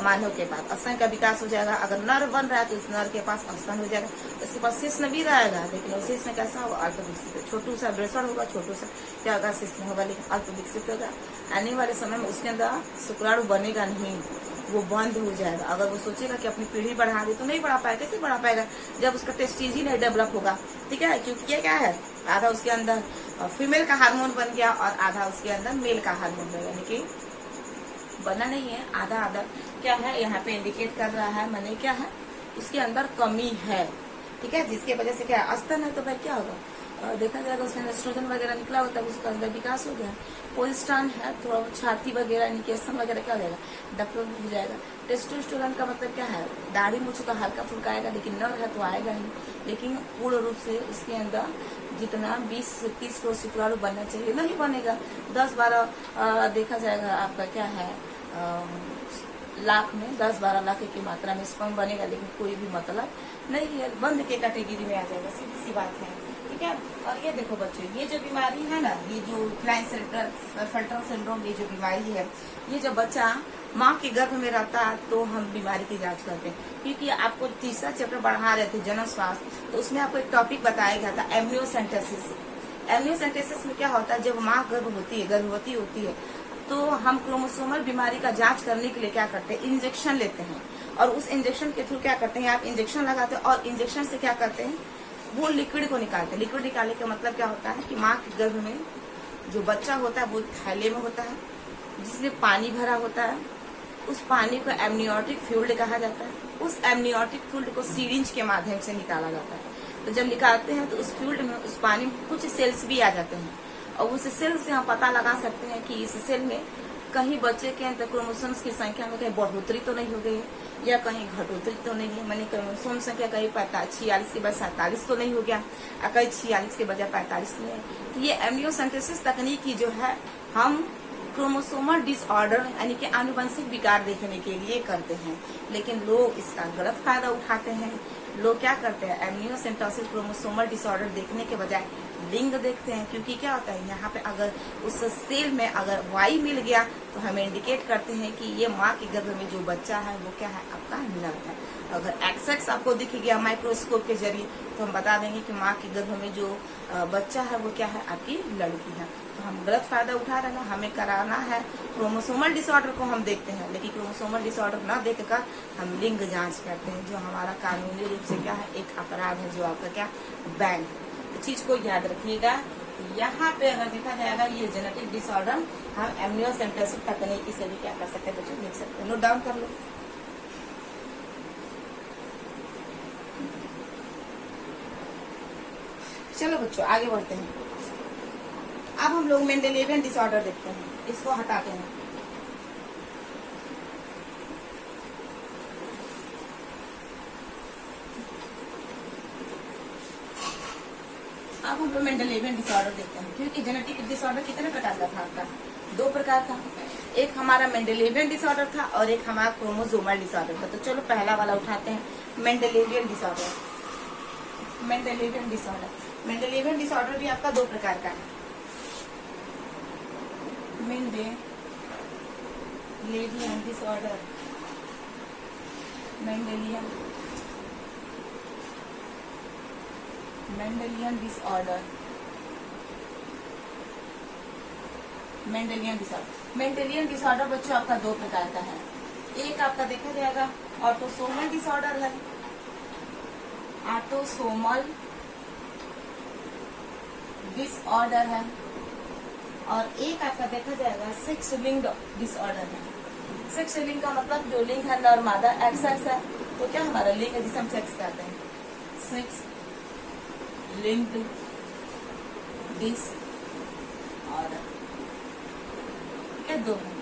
मानव के पास स्तन का विकास हो जाएगा। अगर नर बन रहा है तो उस नर के पास स्तन हो जाएगा, उसके पास शिश्न भी रहेगा, लेकिन उस शिश्न कैसा होगा, अल्प विकसित, छोटू सा ब्रेसर होगा, छोटू सा क्या होगा, शिश्न होगा, लेकिन अल्प विकसित होगा। आने वाले समय में उसके अंदर शुक्राणु बनेगा नहीं, वो बंद हो जाएगा। अगर वो सोचेगा कि अपनी पीढ़ी बढ़ा दे तो नहीं बढ़ा पाएगा। कैसे बढ़ा पाएगा, जब उसका टेस्टिज ही नहीं डेवलप होगा, ठीक है। क्योंकि ये क्या है, आधा उसके अंदर फीमेल का हार्मोन बन गया और आधा उसके अंदर मेल का हार्मोन बन गया, यानी कि बना नहीं है, आधा आधा क्या है यहाँ पे इंडिकेट कर रहा है, माने क्या है, उसके अंदर कमी है, ठीक है, जिसके वजह से क्या है, स्तन है तो भाई क्या होगा, देखा जाएगा उसके अंदर एस्ट्रोजन वगैरह निकला होता है, उसका अंदर विकास हो गया। पोस्टान है, थोड़ा छाती वगैरह निकेशन वगैरह क्या हो जाएगा, डेवलप हो जाएगा। टेस्टोस्टेरोन का मतलब क्या है, दाढ़ी मूछ का हल्का फुल्का आएगा, लेकिन नर है तो आएगा ही, लेकिन पूर्ण रूप से उसके अंदर जितना 20 से 30 करोड़ शुक्राणु बनना चाहिए नहीं बनेगा। 10-12 देखा जाएगा आपका क्या है, लाख में 10-12 लाख की मात्रा में स्पर्म बनेगा, लेकिन कोई भी मतलब नहीं है, बंद के कैटेगरी में आ जाएगा, सीधी सी बात है, ठीक है। और ये देखो बच्चों, ये जो बीमारी है ना, ये जो क्लाइनफेल्टर सिंड्रोम, ये जो बीमारी है, ये जो बच्चा माँ के गर्भ में रहता है तो हम बीमारी की जांच करते हैं। क्योंकि आपको तीसरा चैप्टर पढ़ा रहे थे जन्म स्वास्थ्य, तो उसमें आपको एक टॉपिक बताया गया था एमनियोसेंटेसिस। एमनियोसेंटेसिस में क्या होता है, जब माँ गर्भवती होती है तो हम क्रोमोसोमल बीमारी का जांच करने के लिए क्या करते हैं, इंजेक्शन लेते हैं, और उस इंजेक्शन के थ्रू क्या करते हैं, आप इंजेक्शन लगाते हैं और इंजेक्शन से क्या करते हैं, वो लिक्विड को निकालते हैं। लिक्विड निकालने का मतलब क्या होता है कि माँ के गर्भ में जो बच्चा होता है वो थैले में होता है, जिसमें पानी भरा होता है, उस पानी को एमनियोटिक फ्लूइड कहा जाता है। उस एमनियोटिक फ्लूइड को सीरिंज के माध्यम से निकाला जाता है। तो जब निकालते हैं तो उस फ्लूइड में, उस पानी में कुछ सेल्स भी आ जाते हैं, और उस सेल से हम पता लगा सकते हैं कि इस सेल में कहीं बच्चे के अंदर क्रोमोसोम्स की संख्या में कहीं बढ़ोतरी तो नहीं हो गई है, या कहीं घटोतरी तो नहीं है, मानी क्रोमोसोम संख्या कहीं 46 के बजाय 47 तो नहीं हो गया, और कहीं 46 के बजाय 45 नहीं है। तो ये एमनियोसेंटेसिस तकनीकी जो है, हम क्रोमोसोमल डिसऑर्डर यानी कि आनुवंशिक विकार देखने के लिए करते हैं, लेकिन लोग इसका गलत फायदा उठाते हैं। लोग क्या करते हैं, एमनियोसेंटेसिस क्रोमोसोमल डिसऑर्डर देखने के बजाय लिंग देखते हैं। क्योंकि क्या होता है, यहाँ पे अगर उस सेल में अगर वाई मिल गया तो हमें इंडिकेट करते हैं कि ये माँ के गर्भ में जो बच्चा है वो क्या है, आपका नर है। अगर एक्स आपको दिख गया माइक्रोस्कोप के जरिए तो हम बता देंगे कि माँ के गर्भ में जो बच्चा है वो क्या है, आपकी लड़की है। तो हम गलत फायदा उठा रहे हैं, हमें कराना है क्रोमोसोमल डिसऑर्डर को हम देखते हैं, लेकिन क्रोमोसोमल डिसऑर्डर न देखकर हम लिंग जांच करते हैं, जो हमारा कानूनी रूप से क्या है, एक अपराध है, जो आपका क्या बैन। तो चीज को याद रखिएगा। यहाँ पे अगर देखा जाएगा ये जेनेटिक डिसऑर्डर हम एमनियोसेंटेसिस तकनीकी से भी क्या कर सकते हैं बच्चों, देख सकते हैं। नोट डाउन कर लो। चलो बच्चों आगे बढ़ते हैं। अब हम लोग मेंडेलियन डिसऑर्डर देखते हैं, इसको हटाते हैं। अब हम लोग मेंडेलियन डिसऑर्डर देखते हैं, क्योंकि जेनेटिक डिसऑर्डर कितने प्रकार का था आपका, 2 प्रकार था। एक हमारा मेंडेलियन डिसऑर्डर था और एक हमारा क्रोमोसोमल डिसऑर्डर था। तो चलो पहला वाला उठाते हैं, मेंडेलियन डिसऑर्डर। मेंडेलियन डिसऑर्डर भी आपका 2 प्रकार का है। Mendelian disorder, Mendelian disorder, Mendelian disorder बच्चों आपका 2 प्रकार का है। एक आपका देखा जाएगा ऑटोसोमल डिसऑर्डर है, ऑटोसोमल डिसऑर्डर है, और एक आपका देखा जाएगा सेक्स लिंक्ड डिसऑर्डर है। सेक्स लिंक का मतलब जो लिंक है नर मादा एक्स है, तो क्या हमारा लिंक है जिसे हम सेक्स कहते हैं, सेक्स लिंक्ड डिसऑर्डर। क्या 2 है,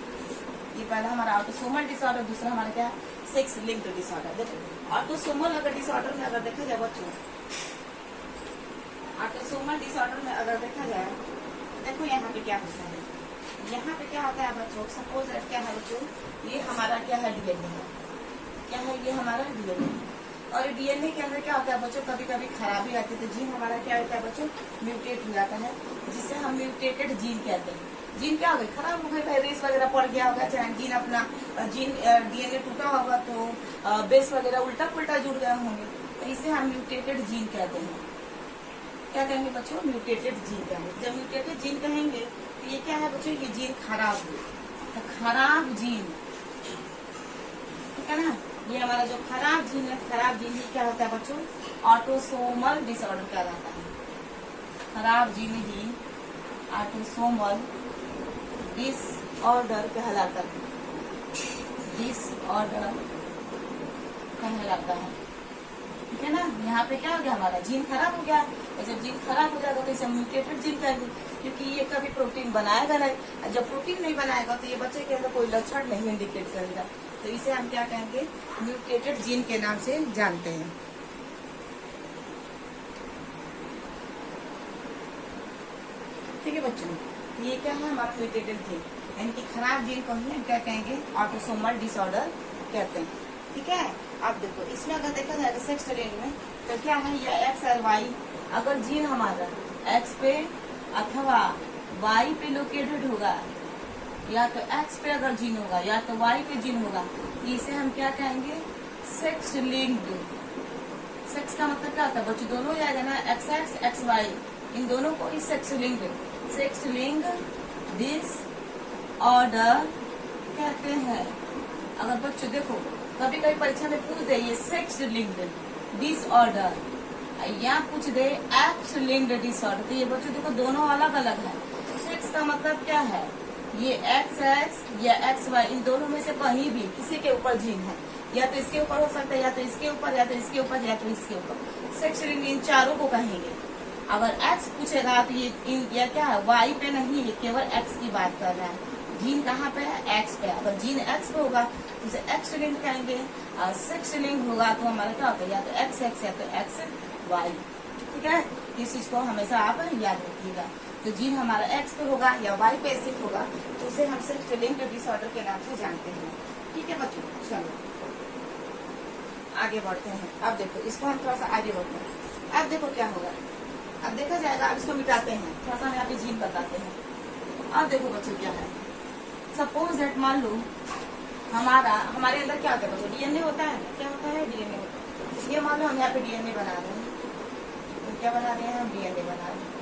ये पहला हमारा ऑटोसोमल डिसऑर्डर, दूसरा हमारा क्या सेक्स लिंक्ड डिसऑर्डर। देखो ऑटोसोमल अगर डिसऑर्डर में अगर देखा जाए बच्चों, ऑटोसोमल डिसऑर्डर में अगर देखा जाए, देखो यहाँ पे क्या होता है, यहाँ पे क्या होता है बच्चों, सपोज क्या है बच्चों, ये हमारा क्या है डीएनए है, क्या है, ये हमारा डीएनए। और डीएनए के अंदर क्या होता है बच्चों, कभी कभी खराबी आती है तो जीन हमारा क्या होता है बच्चों, म्यूटेट हो जाता है, जिससे हम म्यूटेटेड जीन कहते हैं। जीन क्या हो गई, खराब हो गई, रेस वगैरह पड़ गया होगा, चाहे जीन अपना जीन डीएनए टूटा होगा तो बेस वगैरह उल्टा पुल्टा जुड़ गए होंगे, तो इसे हम म्यूटेटेड जीन कहते हैं। क्या कहेंगे बच्चों, म्यूटेटेड जीन कहेंगे। जब म्यूटेटेड जीन कहेंगे तो ये क्या है बच्चों, ये जीन खराब हो, तो खराब जीन, ठीक है ना, ये हमारा जो खराब जीन है, खराब जीन ही क्या होता है बच्चों, ऑटोसोमल डिसऑर्डर कहलाता है। खराब जीन ही ऑटोसोमल डिसऑर्डर कहलाता है, डिसऑर्डर कहलाता है, ठीक है ना। यहाँ पे क्या हो गया, हमारा जीन खराब हो गया, और जब जीन खराब हो जाएगा तो इसे म्यूटेटेड जीन कहेंगे, क्योंकि ये कभी प्रोटीन बनाएगा नहीं। जब प्रोटीन नहीं बनाएगा तो ये बच्चे के अंदर कोई लक्षण नहीं इंडिकेट करेगा, तो इसे हम क्या कहेंगे, म्यूटेटेड जीन के नाम से जानते हैं। ठीक है बच्चों, ये क्या है हमारा म्यूटेटेड जीन, यानी कि खराब जीन को ही क्या कहेंगे, ऑटोसोमल डिसऑर्डर कहते हैं। ठीक है, अब देखो इसमें अगर देखा जाएगा सेक्स लिंग में तो क्या है, या एक्स और वाई, अगर जीन हमारा एक्स पे अथवा वाई पे लोकेटेड होगा, या तो एक्स पे अगर जीन होगा या तो वाई पे जीन होगा, तो इसे हम क्या कहेंगे, सेक्स लिंक्ड। सेक्स का मतलब क्या होता है बच्चों, दोनों हो जाएगा ना, एक्स एक्स एक्स वाई, इन दोनों को ही सेक्स लिंक्ड डिसऑर्डर कहते हैं। अगर बच्चों देखो कभी कभी परीक्षा में पूछ दे ये सेक्स लिंक्ड डिसऑर्डर, या पूछ दे एक्स लिंक्ड डिसऑर्डर, तो ये बच्चों देखो दोनों अलग अलग है। सेक्स का मतलब क्या है, ये एक्स एक्स या एक्स वाई, इन दोनों में से कहीं भी किसी के ऊपर जीन है, या तो इसके ऊपर हो सकता है, या तो इसके ऊपर, या तो इसके ऊपर, या तो इसके ऊपर। सेक्स लिंक्ड इन चारों को कहेंगे। अगर एक्स पूछेगा तो ये क्या है, वाई पे नहीं, ये केवल एक्स की बात कर रहा है। जीन कहाँ पे है, एक्स पे। अगर जीन एक्स पे होगा तो उसे एक्स लिंक्ड कहेंगे, और सेक्स लिंक्ड होगा तो हमारा क्या होता है, या तो एक्स एक्स या तो एक्स वाई। ठीक है, इस चीज को हमेशा आप याद रखिएगा। तो जीन हमारा एक्स पे होगा या वाई पे स्थित होगा तो उसे हम सेक्स लिंक्ड डिसऑर्डर के नाम से जानते हैं। ठीक है बच्चों, चलो आगे बढ़ते हैं। अब देखो इसको हम थोड़ा सा आगे बढ़ते हैं। अब देखो क्या होगा, अब देखा जाएगा, अब इसको मिटाते हैं, थोड़ा सा यहाँ पे जीन बताते हैं। अब देखो बच्चों क्या है, सपोज दैट मान लो हमारे अंदर क्या होता है बच्चों, डीएनए होता है, क्या होता है, डीएनए होता है। ये मान लो हम यहाँ पे डीएनए बना रहे हैं, तो क्या बना रहे हैं, हम डीएनए बना रहे हैं।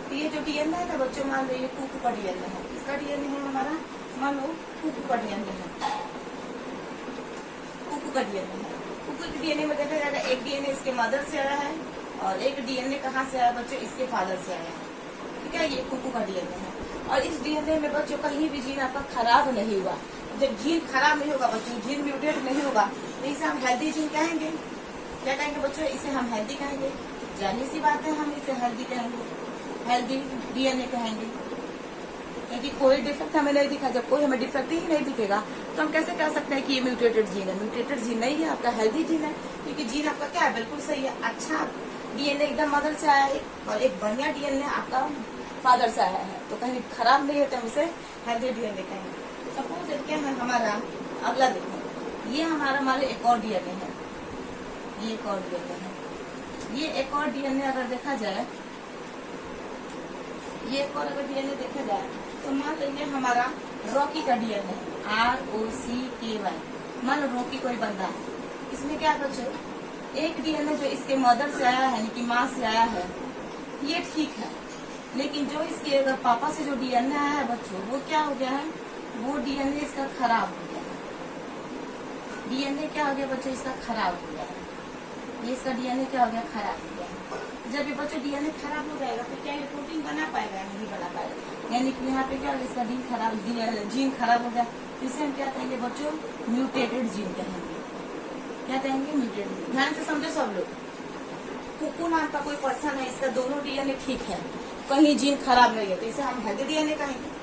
तो ये जो डीएनए है ना बच्चों, मान लो ये कुकू का डीएनए है, इसका डीएनए है हमारा, मान लो कुकू का डीएनए है, कुकू का डीएनए है। कुकू के डीएनए में देखा जाएगा एक डीएनए इसके मदर से आया है, और एक डीएनए कहाँ से आया बच्चों, इसके फादर से आया है। ठीक है, ये कुकू का डीएनए है। और इस डीएनए में बच्चों कहीं भी जीन आपका खराब नहीं हुआ। जब जीन खराब नहीं होगा बच्चों, जीन म्यूटेट नहीं होगा, तो इसे हम हेल्दी जीन कहेंगे। क्या कहेंगे बच्चों, इसे हम हेल्दी कहेंगे। जाहिर सी बात है, हम इसे हेल्दी कहेंगे, हेल्दी डीएनए कहेंगे, क्योंकि कोई डिफेक्ट हमें नहीं दिखा। जब कोई हमें डिफेक्ट ही नहीं दिखेगा तो हम कैसे कह सकते हैं कि ये म्यूटेटेड जीन है। म्यूटेटेड जीन नहीं है, आपका हेल्दी जीन है, क्योंकि जीन आपका क्या है, बिल्कुल सही है। अच्छा डीएनए एकदम मदर से आया है, और एक बढ़िया डीएनए आपका फादर से आया है, तो कहीं खराब नहीं है, तो हम इसे हेल्दी डीएनए कहेंगे। सपोज क्या है हमारा, अगला देखो, ये हमारा मान लो एक और डीएनए है, ये एक और डीएनए है, ये एक और डीएनए अगर देखा जाए, ये एक और अगर डीएनए देखा जाए तो मान लीजिए हमारा रॉकी का डीएनए है, ROCKY। मान लो रॉकी कोई बंदा है, इसमें क्या बच्चों, एक डीएनए जो इसके मदर से आया है, यानी कि माँ से आया है, ये ठीक है। लेकिन जो इसके अगर पापा से जो डीएनए आया है बच्चों, वो क्या हो गया है, वो डीएनए इसका खराब हो गया है। डीएनए क्या हो गया बच्चों, इसका खराब हो गया है। ये इसका डीएनए क्या हो गया, खराब हो गया है। जब ये बच्चों डीएनए खराब हो जाएगा तो क्या ये प्रोटीन बना पाएगा, नहीं बना पाएगा। यानी कि यहाँ पे क्या होगा, इसका जीन खराब हो गया, तो इसे हम क्या कहेंगे बच्चों, म्यूटेटेड जीन कहेंगे। क्या कहेंगे, म्यूटेटेड। ध्यान से समझो सब लोग, कुकू नाम का कोई पर्सन है, इसका दोनों डीएनए ठीक है, कहीं जीन खराब नहीं है, तो इसे हम हेल्दी डीएनए कहेंगे।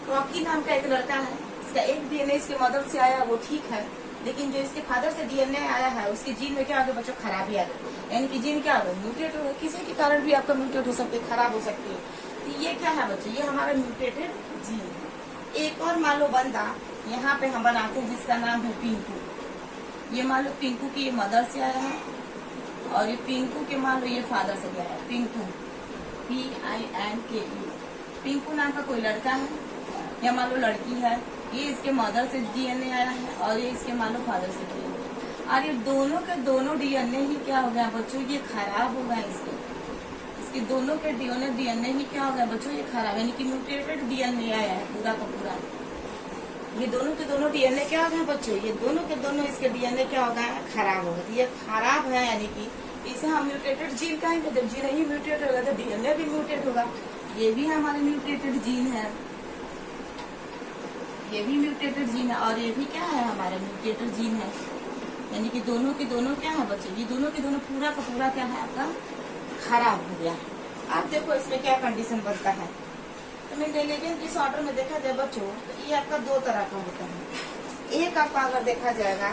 रॉकी नाम का एक लड़का है, इसका एक डीएनए इसके मदर से आया, वो ठीक है, लेकिन जो इसके फादर से डीएनए आया है, उसके जीन में क्या हो गया बच्चों, खराबी आ गई। यानी कि जीन क्या हो गया, म्यूटेट हो गया। किसी के कारण भी आपका म्यूटेट हो सकती है, खराब हो सकती है। तो ये क्या है बच्चों, ये हमारा म्यूटेटेड जीन है। एक और मान लो बंदा यहाँ पे हम बनाते हैं, जिसका नाम है पिंकू। ये मान लो पिंकू की ये मदर से आया है, और ये पिंकू के मान लो ये फादर से गया है। पिंकू PINKU, पिंकू नाम का कोई लड़का है या मान लो लड़की है, ये इसके मदर से DNA आया है और ये इसके मान लो फादर से DNA। और ये दोनों के दोनों DNA ही क्या हो गया बच्चों, ये खराब हो गया। इसके दोनों के DNA ही क्या हो गया बच्चों, ये खराब, यानी कि म्यूटेटेड DNA आया है पूरा का पूरा। ये दोनों के दोनों DNA क्या हो गए बच्चों, ये दोनों के दोनों इसके DNA क्या हो गया, खराब हो गया। ये खराब है, यानी कि इसे हम म्यूटेटेड जीन कहेंगे। जब जीन ही म्यूटेट होगा तो DNA भी म्यूटेट होगा। ये भी हमारे म्यूटेटेड जीन है, ये भी म्यूटेटेड जीन है, और ये भी क्या है हमारा म्यूटेटेड जीन है। यानी कि दोनों के दोनों क्या है बच्चों, ये दोनों के दोनों पूरा का पूरा क्या है आपका खराब हो गया। आप देखो इसमें क्या कंडीशन बनता है। तो मेंडेलियन डिसऑर्डर में देखा जाए बच्चों, तो ये आपका दो तरह का होता है। एक आपका अगर देखा जाएगा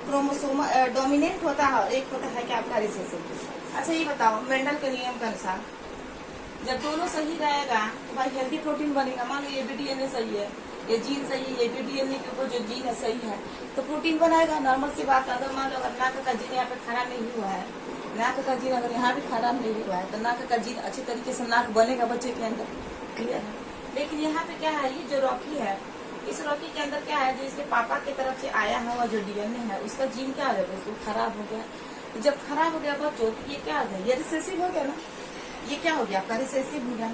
क्रोमोसोम डोमिनेंट होता है, और एक होता है कि आपका रिसेसिव। अच्छा ये बताओ, मेंडल के नियम के अनुसार जब दोनों सही रहेगा तो भाई हेल्दी प्रोटीन बनेगा। मान लो ये भी DNA सही है, ये जीन सही है, ये भी DNA के ऊपर जो जीन है सही है, तो प्रोटीन बनाएगा। नॉर्मल सी बात है। अगर मान लो अगर नाक का जीन यहाँ पे खराब नहीं हुआ है, नाक का जीन अगर यहाँ भी खराब नहीं हुआ है, तो नाक का जीन अच्छे तरीके से नाक बनेगा बच्चे के अंदर, क्लियर है। लेकिन यहाँ पे क्या है, ये जो रॉकी है, इस रॉकी के अंदर क्या है, जो इसके पापा की तरफ से आया हुआ जो DNA है, उसका जीन क्या हो गया, उसको खराब हो गया। तो जब खराब हो गया बच्चों, तो ये क्या हो गया, ये रिसेसिव हो गया ना। ये क्या हो गया आपका रिसेसिव हो गया,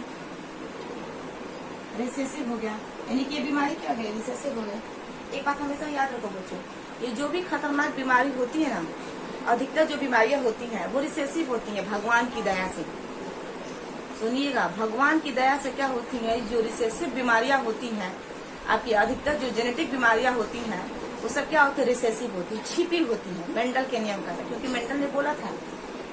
रिसेसिव हो गया, यानी कि ये बीमारी क्या हो गई, रिसेसिव हो गया। एक बात हमेशा याद रखो बच्चों, ये जो भी खतरनाक बीमारी होती है ना, अधिकतर जो बीमारियां होती हैं वो रिसेसिव होती हैं भगवान की दया से। सुनिएगा, भगवान की दया से क्या होती है, जो रिसेसिव बीमारियां होती हैं आपकी, अधिकतर जो जेनेटिक बीमारियां होती हैं वो सब क्या होती है, रिसेसिव होती है, छिपी होती है। मेंडल के नियम का है, क्योंकि मेंडल ने बोला था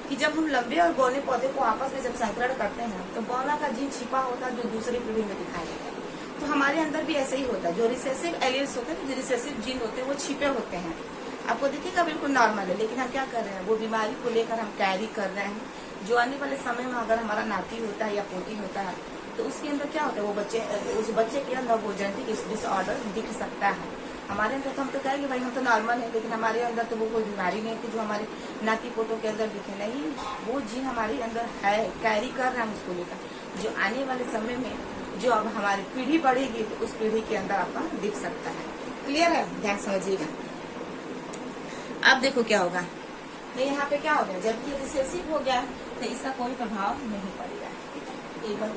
कि जब हम लंबे और बौने पौधे को आपस में जब संकरण करते हैं तो बौना का जीन छिपा होता है जो दूसरी पीढ़ी में दिखाई देता है। तो हमारे अंदर भी ऐसे ही होता है, जो रिसेसिव एलियंस होते हैं, जो रिसेसिव जीन होते हैं वो छिपे होते हैं। आपको दिखेगा बिल्कुल नॉर्मल है, लेकिन हम क्या कर रहे हैं, वो बीमारी को लेकर हम कैरी कर रहे हैं। जो आने वाले समय में अगर हमारा नाती होता है या पोती होता है, तो उसके अंदर क्या होता है, वो बच्चे, उस बच्चे के अंदर वो जेनेटिक डिसऑर्डर दिख सकता है। हमारे अंदर तो हम तो कहेंगे भाई हम तो नॉर्मल है, लेकिन हमारे अंदर तो वो कोई बीमारी नहीं थी जो हमारे नाती पोतों के अंदर दिखे। नहीं, वो जीन हमारे अंदर है, कैरी कर रहे हैं उसको लेकर। जो आने वाले समय में जो अब हमारी पीढ़ी बढ़ेगी तो उस पीढ़ी के अंदर आपका दिख सकता है। क्लियर है, ध्यान समझिएगा। अब देखो क्या होगा, तो यहाँ पे क्या हो गया, जब ये रिसेसिव हो गया तो इसका कोई प्रभाव नहीं पड़ेगा। एक बात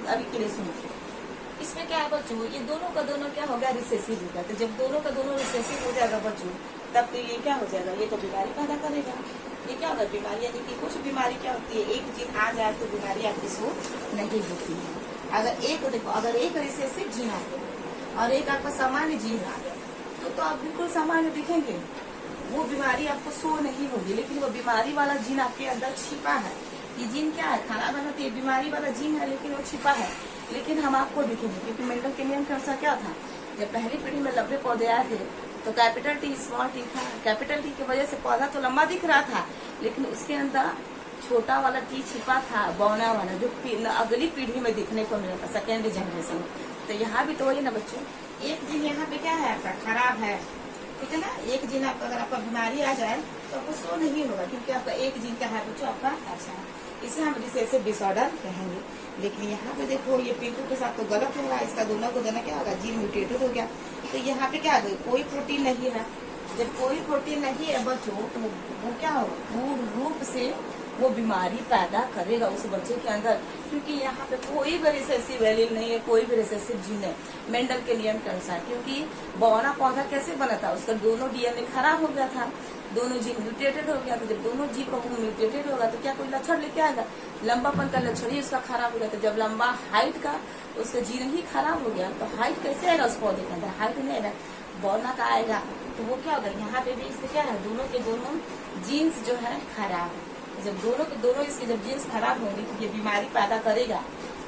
अभी के लिए सुनो, इसमें क्या है बच्चों, ये दोनों का दोनों क्या हो गया, रिसेसिव हो गया। तो जब दोनों का दोनों रिसेसिव हो जाएगा बच्चों, तब तो ये क्या हो जाएगा, ये तो बीमारी पैदा करेगा। ये क्या होगा, बीमारी, यानी कि कुछ बीमारी क्या होती है, एक जीन आ जाए तो बीमारी आपकी सो नहीं होती है। अगर एक देखो, अगर एक रिसेसिव जीन आ गया और एक आपका सामान्य जीन आ गया, तो आप बिल्कुल सामान्य दिखेंगे, वो बीमारी आपको सो नहीं होगी। लेकिन वो बीमारी वाला जीन आपके अंदर छिपा है। ये जीन क्या है, खराब है, तो ये बीमारी वाला जीन है, लेकिन वो छिपा है, लेकिन हम आपको दिखेंगे। क्योंकि मेंडल के नियम के अनुसार क्या था, जब पहली पीढ़ी में लंबे पौधे आए थे तो कैपिटल टी स्मॉल टी था। कैपिटल टी की वजह से पौधा तो लंबा दिख रहा था, लेकिन उसके अंदर छोटा वाला टी छिपा था, बौना वाला, जो अगली पीढ़ी में दिखने को मिला था, सेकेंडरी जनरेशन में। तो यहाँ भी तो वही ना बच्चों, एक जीन यहाँ पे क्या है आपका खराब है, ठीक है ना। एक जीन आपका, अगर आपका बीमारी आ जाए तो आपको सो नहीं होगा, क्योंकि आपका एक जीन क्या है बच्चों, आपका अच्छा है। इसे हम रिसेसिव डिसऑर्डर कहेंगे। लेकिन यहाँ पे देखो, ये पिंकू के साथ तो गलत हो रहा है, इसका दोनों को दोनों क्या होगा, जीन म्यूटेटेड हो गया। तो यहाँ पे क्या आ गई, कोई प्रोटीन नहीं है। जब कोई प्रोटीन नहीं है बच्चों, तो वो क्या हो, पूर्ण रूप से वो बीमारी पैदा करेगा उस बच्चे के अंदर, क्योंकि यहाँ पे कोई भी रिसेसिव एलील नहीं है, कोई भी रिसेसिव जीन है मेंडल के नियम के अनुसार। क्योंकि बौना पौधा कैसे बना था, उसका दोनों DNA खराब हो गया था, दोनों जीन म्यूटेटेड हो गया। तो जब दोनों जीन का म्यूटेटेड होगा तो क्या कोई लक्षण लेके आएगा, लंबापन का लक्षण ही उसका खराब हो गया। तो जब लंबा हाइट का उसका जीन ही खराब हो गया, तो हाइट कैसे आएगा उस पौधे के अंदर, हाइट नहीं आएगा, बौना का आएगा। तो वो क्या होगा, यहाँ पे भी इसके क्या है, दोनों के दोनों जीन्स जो है खराब है। जब दोनों के दोनों इसके जब जीन्स खराब होंगे तो ये बीमारी पैदा करेगा।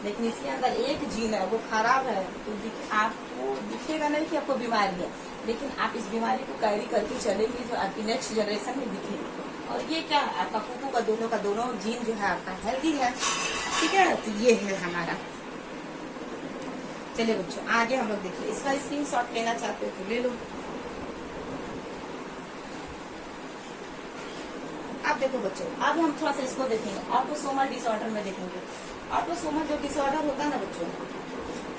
लेकिन इसके अंदर एक जीन है वो खराब है, तो आपको दिखेगा नहीं कि आपको बीमारी है, लेकिन आप इस बीमारी को कैरी करके चलेंगे जो आपकी नेक्स्ट जनरेशन में दिखेगी। और ये क्या है, आपका कुकू का दोनों जीन जो है आपका हेल्दी है, ठीक है। तो ये है हमारा। चलिए बच्चों आगे हम लोग देखिए, इसका स्क्रीनशॉट लेना चाहते हो तो ले लो। देखो बच्चों, अब हम थोड़ा सा इसको देखेंगे, ऑटोसोमल डिसऑर्डर में देखेंगे। ऑटोसोमल जो डिसऑर्डर होता है ना बच्चों,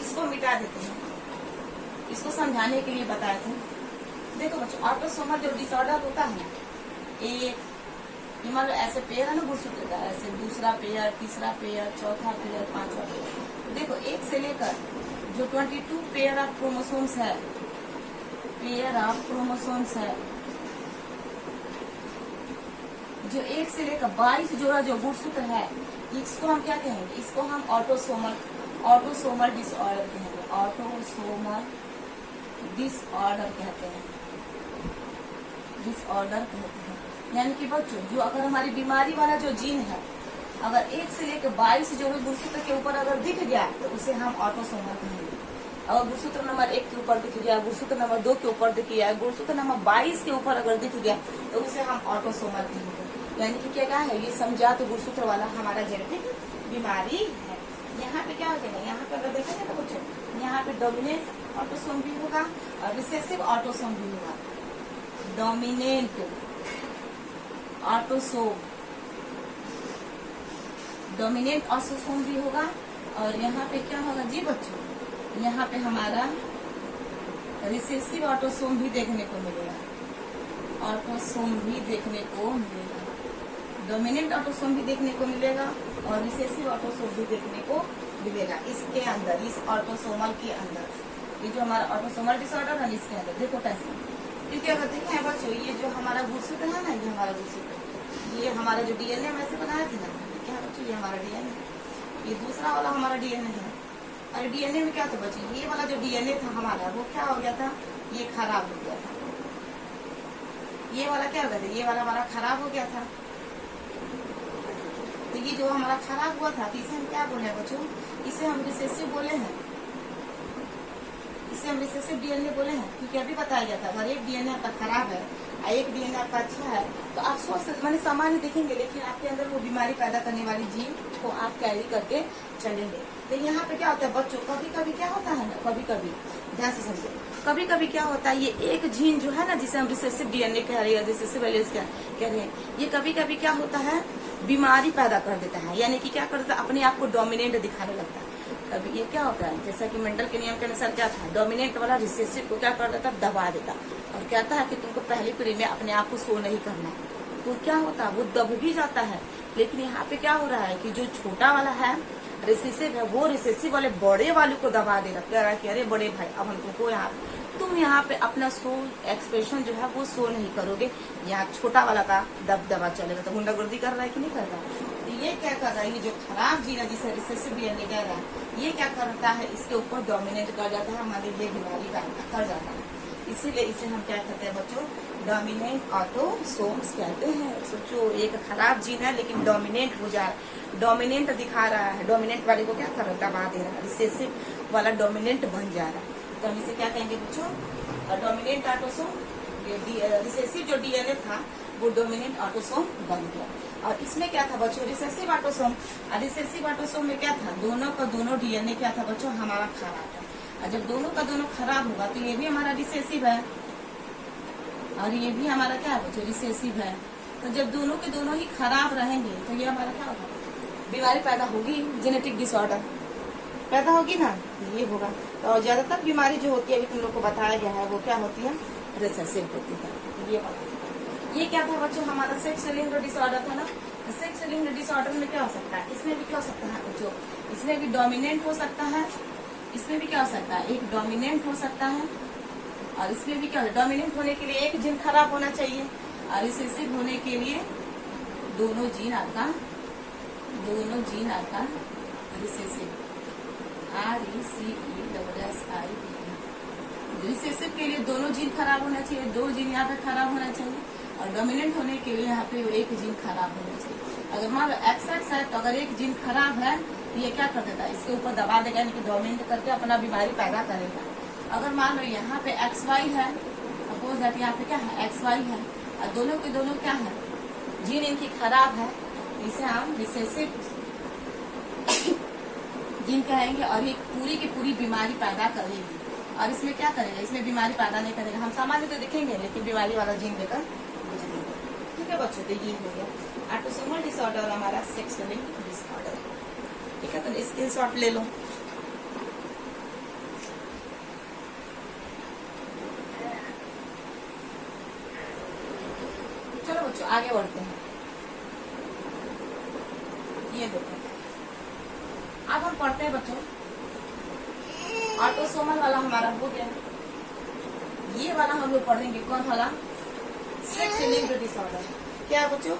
इसको मिटा देते हैं, इसको समझाने के लिए बताए थे। देखो बच्चों, ऑटोसोमल जो डिसऑर्डर होता है, एक ये मान लो ऐसे पेयर है ना गुणसूत्र का, ऐसे दूसरा पेयर, तीसरा पेयर, चौथा पेयर, पांचवा पेयर। देखो एक से लेकर जो 22 पेयर ऑफ क्रोमोसोम्स है, पेयर ऑफ क्रोमोसोम्स है, जो 1 से लेकर 22 जोड़ा जो गुणसूत्र है, इसको हम क्या कहेंगे? इसको हम ऑटोसोमल डिसऑर्डर कहेंगे। ऑटोसोमल डिसऑर्डर कहते हैं, डिसऑर्डर कहते हैं। यानी कि बच्चों, जो अगर हमारी बीमारी वाला जो जीन है, अगर 1 से लेकर 22 जो गुणसूत्र के ऊपर अगर दिख गया तो उसे हम ऑटोसोमल कहेंगे। अगर गुणसूत्र नंबर 1 के ऊपर दिख गया, गुणसूत्र नंबर 2 के ऊपर दिख गया, गुणसूत्र नंबर 22 के ऊपर अगर दिख गया तो उसे हम ऑटोसोमल कहेंगे। यानी कि क्या है, ये समझात गुणसूत्र वाला हमारा जेनेटिक बीमारी है। यहाँ पे क्या हो जाएगा, यहाँ पे अगर देखा जाए तो बच्चों, यहाँ पे डोमिनेंट ऑटोसोम भी होगा और रिसेसिव ऑटोसोम भी होगा। डोमिनेंट ऑटोसोम, डोमिनेंट ऑटोसोम भी होगा और यहाँ पे क्या होगा जी बच्चों, यहाँ पे हमारा रिसेसिव ऑटोसोम भी देखने को मिलेगा। ऑटोसोम भी देखने को मिलेगा, डोमिनेंट ऑटोसोम भी देखने को मिलेगा और रिसेसिव ऑटोसोम भी देखने को मिलेगा। इसके अंदर, इस ऑटोसोमल के अंदर, ये जो हमारा ऑटोसोमल डिसऑर्डर है इसके अंदर देखो कैसे, क्योंकि अगर देखें बच्चों, ये जो हमारा गुणसूत्र है ना, ये हमारा गुणसूत्र, ये हमारा जो डीएनए वैसे बनाया था ना, क्या बच्चों, ये हमारा डीएनए, ये दूसरा वाला हमारा डीएनए है। और डीएनए में क्या था बच्चों, ये वाला जो डीएनए था हमारा, वो क्या हो गया था, ये खराब हो गया था। ये वाला क्या हो गया था, ये वाला हमारा खराब हो गया था। तो ये जो हमारा खराब हुआ था, तो इसे हम क्या बोले बच्चों, इसे हम रिसेसिव बोले हैं, इसे हम रिसेसिव डीएनए बोले हैं। क्योंकि अभी बताया गया था, अगर एक डीएनए आपका खराब है और एक डीएनए आपका अच्छा है, तो आप सोच मैंने सामान्य देखेंगे, लेकिन आपके अंदर वो बीमारी पैदा करने वाली जीन को आप कैरी करके चलेंगे। तो यहाँ पे क्या होता है बच्चों, कभी कभी क्या होता है ना, कभी कभी ध्यान से समझो, कभी कभी क्या होता है, ये एक जीन जो है ना, जिसे हम रिसेसिव डीएनए कह रहे हैं, रिसेसिव एलील्स कह रहे हैं, ये कभी कभी क्या होता है, बीमारी पैदा कर देता है। यानी कि क्या करता है, अपने आप को डोमिनेंट दिखाने लगता है। कभी ये क्या होता है, जैसा कि मेंडल के नियम के अनुसार क्या था, डोमिनेंट वाला रिसेसिव को क्या कर देता, दबा देता और कहता है कि तुमको पहली पीढ़ी में अपने आप को शो नहीं करना है। तो क्या होता है, वो दब भी जाता है। लेकिन यहाँ पे क्या हो रहा है कि जो छोटा वाला है, रिसेसिव है, वो रिसेसिव वाले बड़े वाले को दबा दे रहा है कि अरे बड़े भाई, अब हम तुमको यहाँ तुम यहाँ पे अपना शो एक्सप्रेशन जो है वो शो नहीं करोगे। यहाँ छोटा वाला का दबदबा चलेगा। तो गुंडागर्दी कर रहा है कि नहीं कर रहा है। तो ये क्या कर रहा है, ये जो खराब जीन है जिसे रिसेसिव डीएनए कह रहा है, ये क्या करता है, इसके ऊपर डोमिनेट कर जाता है, हमारे ये बीमारी पैदा कर जाता है। इसीलिए इसे हम क्या कहते हैं बच्चों, डोमिनेंट ऑटोसोम्स कहते हैं। सोचो, एक खराब जीन है लेकिन डोमिनेंट हो जा रहा है, डोमिनेंट दिखा रहा है, डोमिनेंट वाले को क्या कर रहा है, दबा दे रहा है, रिसेसिव वाला डोमिनेंट बन जा रहा है। तो हम इसे क्या कहेंगे बच्चों, डोमिनेंट ऑटोसोम। रिसेसिव जो डीएनए था वो डोमिनेंट ऑटोसोम बन गया। और इसमें क्या था बच्चों, रिसेसिव ऑटोसोम। रिसेसिव ऑटोसोम में क्या था, दोनों का दोनों डीएनए क्या था बच्चों, हमारा खराब है। और जब दोनों का दोनों खराब होगा तो ये भी हमारा रिसेसिव है और ये भी हमारा क्या है बच्चों, रिसेसिव है। तो जब दोनों के दोनों ही खराब रहेंगे तो ये हमारा क्या होगा, बीमारी पैदा होगी, जेनेटिक डिसऑर्डर पैदा होगी ना, ये होगा। तो ज्यादातर बीमारी जो होती है अभी तुम लोग को बताया गया है वो क्या होती है, रिसेसिव होती है। ये क्या था बच्चों, हमारा सेक्स लिंग डिसऑर्डर था ना। सेक्स लिंग डिसऑर्डर में क्या हो सकता है, इसमें भी क्या हो सकता है बच्चों, इसमें भी डोमिनेंट हो सकता है, इसमें भी क्या हो सकता है, एक डोमिनेंट हो सकता है। और इसमें भी क्या है, डोमिनेंट होने के लिए एक जीन खराब होना चाहिए और रिसेसिव होने के लिए दोनों जीन आपका रिसेसिव, RECESSIV। रिसेसिव के लिए दोनों जीन खराब होना चाहिए, दो जीन यहाँ पे खराब होना चाहिए। और डोमिनेंट होने के लिए यहाँ पे एक जीन खराब होना चाहिए। अगर मान लो XX है तो अगर एक जीन खराब है तो ये क्या कर देता है, इसके ऊपर दबा देगा, यानी कि डोमिनेट करके अपना बीमारी पैदा करेगा। अगर मान लो यहाँ पे XY है, सपोज दैट यहाँ पे क्या है, XY है और दोनों के दोनों क्या है, जीन इनकी खराब है, इसे हम रिसेसिव जीन कहेंगे। और ये पूरी की पूरी बीमारी पैदा करेगी। और इसमें क्या करेगा, इसमें बीमारी पैदा नहीं करेगा। हम सामान्य तो दिखेंगे लेकिन बीमारी वाला जीन लेकर गुजरेंगे। ठीक है बच्चों, तो ये हो गया। ऑटोसोमल डिसऑर्डर हमारा सेक्स लिंक्ड डिसऑर्डर। ठीक है, तो स्क्रीनशॉट ले लो। चलो बच्चों आगे बढ़ते हैं। ये देखो, अब हम पढ़ते हैं बच्चों, ऑटोसोमल वाला हमारा हो गया। ये वाला हम लोग पढ़ेंगे, कौन वाला? Sex linked disorder. क्या है बच्चों?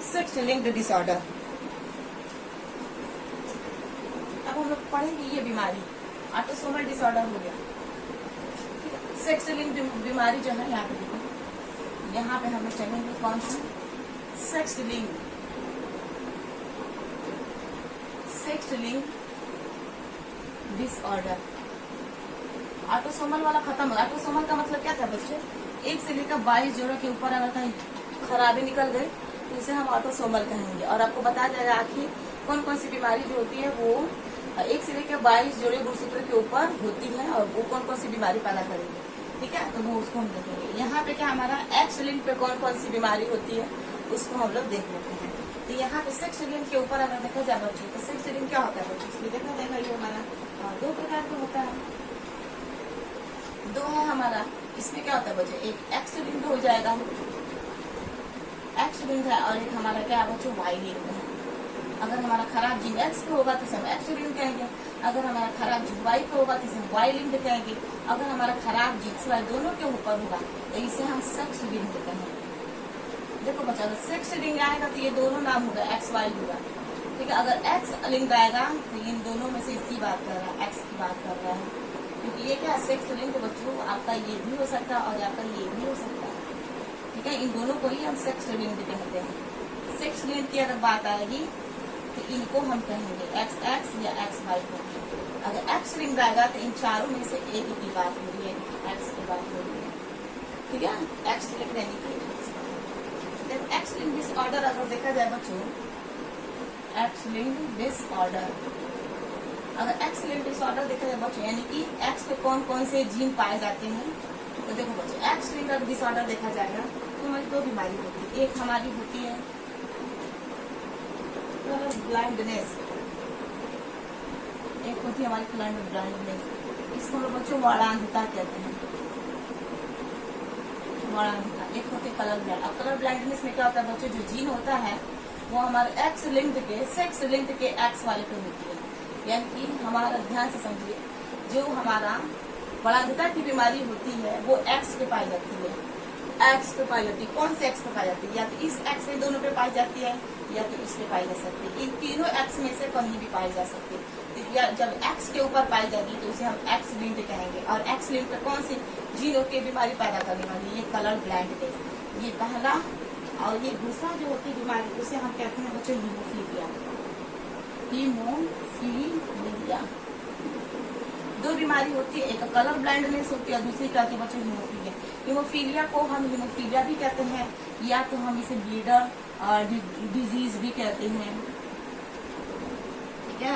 Sex linked disorder. अब हम लोग पढ़ेंगे ये बीमारी, ऑटोसोमल डिसऑर्डर हो गया। सेक्स लिंक्ड बीमारी जो है, यहाँ पे देखो, यहाँ पे हम लोग चलेंगे कौन सा? Sex linked disorder. ऑटोसोमल वाला खत्म हो। ऑटोसोमल का मतलब क्या था बच्चे? 1 से लेकर 22 जोड़ों के ऊपर अगर कहीं खराबी निकल गई तो उसे हम ऑटोसोमल कहेंगे। और आपको बताया जाएगा आखिर कौन कौन सी बीमारी जो होती है वो 1 से लेकर 22 जोड़े गुणसूत्र के ऊपर होती है और वो कौन कौन सी बीमारी पैदा करेगी। ठीक है, तो वो उसको हम देखेंगे। यहाँ पे क्या हमारा एक्स लिंक पे कौन कौन सी बीमारी होती है उसको हम लोग देख लेते हैं। तो यहाँ पे सेक्स लिंक के ऊपर अगर देखा जाए बच्चों, तो सेक्स लिंक क्या होता है बच्चों? इसमें देखा जाएगा ये हमारा 2 प्रकार का होता है। 2 है हमारा। इसमें क्या होता है बच्चों? एक एक्स लिंक हो जाएगा, एक्स लिंक है, और एक हमारा क्या है बच्चों? वाई लिंक है। अगर हमारा खराब जीन एक्स पे होगा तो हम एक्स लिंक कहेंगे। अगर हमारा खराब जीन वाई पे होगा तो हम वाई लिंक कहेंगे। अगर हमारा खराब जीन वाई दोनों के ऊपर होगा तो इसे हम सेक्स लिंक कहेंगे। देखो बच्चा, अगर सेक्स लिंक आएगा तो ये दोनों नाम होगा, एक्स वाई होगा। ठीक है, अगर एक्स लिंक आएगा तो इन दोनों में से इसकी बात कर रहा है, एक्स की बात कर रहा है। क्योंकि ये क्या सेक्स लिंक बच्चों, आपका ये भी हो सकता है और आपका ये भी हो सकता है। ठीक है, इन दोनों को ही हम सेक्स लिंक कहते हैं। सेक्स लिंक की अगर बात आएगी तो इनको हम कहेंगे एक्स एक्स या एक्स वाई को। अगर एक्स लिंक आएगा तो इन चारों में से एक की बात हो रही है, एक्स की बात हो रही है। ठीक है, एक्स लिंक यानी कि एक्स लिंक डिसऑर्डर अगर देखा जाए बच्चों, एक्स लिंक डिसऑर्डर, अगर एक्स लिंक डिसऑर्डर देखा जाए बच्चों, यानी कि एक्स पे कौन कौन से जीन पाए जाते हैं। तो देखो बच्चों, एक्स लिंक अगर डिसऑर्डर देखा जाएगा तो हमारी 2 बीमारी होती है। एक हमारी होती है ब्लाइंडनेस, एक होती है हमारी कलर ब्लाइंडनेस। इसको हम लोग बच्चों वारांधता कहते हैं, वारांधता। एक होती है कलर ब्लाइंड। अब कलर ब्लाइंडनेस में क्या होता है बच्चों? जो जीन होता है वो हमारे एक्स लिंक्ड के, सेक्स लिंक्ड के एक्स वाले पे होती है। यानी कि हमारा, ध्यान से समझिए, जो हमारा वारांधता की बीमारी होती है वो एक्स पे पाई जाती है, एक्स पे पाई जाती है। कौन से एक्स पे पाई जाती है? या तो इस एक्स में दोनों पे पाई जाती है या तो इस पे पाई जा सकती है। इन तीनों एक्स में से कहीं भी पाई जा सकती है। या जब एक्स के ऊपर पाई जाएगी तो उसे हम एक्स लिंक्ड कहेंगे। और एक्स लिंक्ड पे कौन सी जीनों की बीमारी पैदा करने वाली? ये कलर ब्लाइंडनेस, ये पहला। और ये दूसरा जो होती है बीमारी उसे हम कहते हैं बच्चों हीमोफीलिया। हीमोफीलिया 2 बीमारी होती है, एक कलर ब्लाइंडनेस होती है और दूसरी क्या होती है बच्चों? हीमोफीलिया। हीमोफीलिया को हम हीमोफीलिया भी कहते हैं या तो हम इसे ब्लीडर डिजीज भी कहते हैं। ठीक है,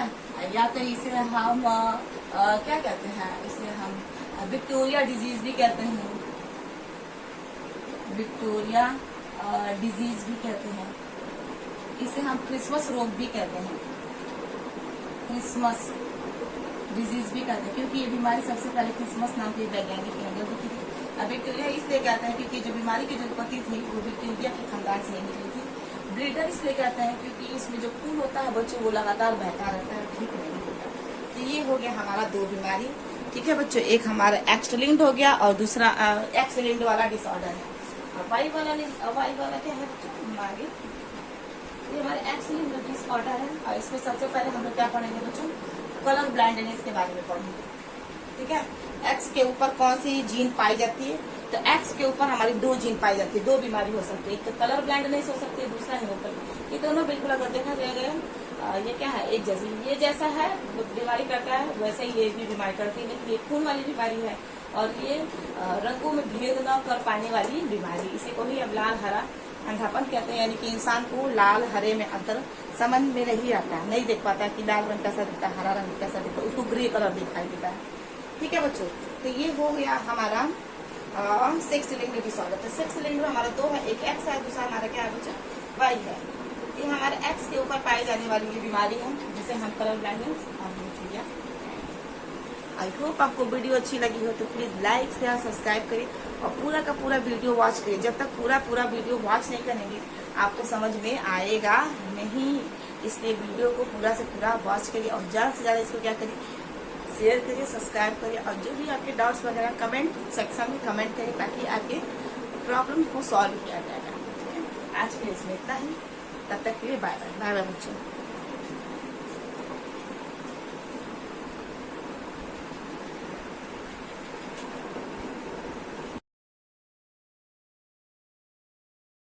या तो इसे हम क्या कहते हैं? इसे हम विक्टोरिया डिजीज भी कहते हैं, विक्टोरिया डिजीज भी कहते हैं। इसे हम क्रिसमस रोग भी कहते हैं, क्रिसमस डिजीज भी कहते हैं, क्योंकि ये बीमारी सबसे पहले क्रिसमस नाम के वैज्ञानिक ने विक्टोरिया इसलिए कहते हैं क्योंकि जो बीमारी की जो उत्पत्ति थी वो विक्टोरिया के खानदान से निकली थी। ब्लीडर इसलिए कहते हैं क्योंकि इसमें जो खून होता है बच्चों वो लगातार बहता रहता है, ठीक नहीं होता। तो ये हो गया हमारा 2 बीमारी। ठीक है बच्चों, एक हमारा एक्स लिंक्ड हो गया और दूसरा एक्स लिंक्ड वाला डिसऑर्डर है। वाई वाला क्या है बच्चों? आगे ये हमारे एक्स लिंक्ड डिसऑर्डर है और इसमें सबसे पहले हम लोग क्या पढ़ेंगे बच्चों? कलर ब्लाइंडनेस के बारे में पढ़ेंगे। ठीक है, एक्स के ऊपर कौन सी जीन पाई जाती है? तो एक्स के ऊपर हमारी 2 जीन पाई जाती है, 2 बीमारी हो सकती है। एक तो कलर ब्लाइंडनेस हो सकती है, दूसरा हीमोफीलिया। ये दोनों बिल्कुल अगर देखा जाएगा ये क्या है? एक जैसी, ये जैसा है बीमारी करता है वैसे ही ये भी बीमारी करती है, लेकिन ये खून वाली बीमारी है और ये रंगों में भेद न कर पाने वाली बीमारी। इसे को ही अब लाल हरा अंधापन कहते हैं, यानी कि इंसान को लाल हरे में अंतर समझ में नहीं आता है, नहीं देख पाता है कि लाल रंग कैसा दिखता है, हरा रंग कैसा दिखता है, उसको ग्रे कलर दिखाई देता है। ठीक है बच्चों, तो ये हो गया हमारा सेक्स लिंक्ड डिसऑर्डर। तो सेक्स लिंक्ड हमारा 2 है, एक एक्स है, दूसरा हमारा क्या है बच्चों? वाई है। ये हमारे एक्स के ऊपर पाई जाने वाली ये बीमारी है जिसे हम कलर ब्लाइंडनेस और आई होप आपको वीडियो अच्छी लगी हो तो प्लीज लाइक शेयर सब्सक्राइब करिए और पूरा का पूरा वीडियो वॉच करिए। जब तक पूरा वीडियो वॉच नहीं करेंगे आपको समझ में आएगा नहीं, इसलिए वीडियो को पूरा से पूरा वॉच करिए और ज्यादा से ज्यादा इसको क्या करिए, शेयर करिए, सब्सक्राइब करिए और जो भी आपके डाउट्स वगैरह कमेंट सेक्शन में कमेंट करिए ताकि आपके प्रॉब्लम को सॉल्व किया जाएगा। ठीक है, आज के लिए इसमें इतना ही, तब तक के लिए बाय बाय। बाय बाय बच्चों।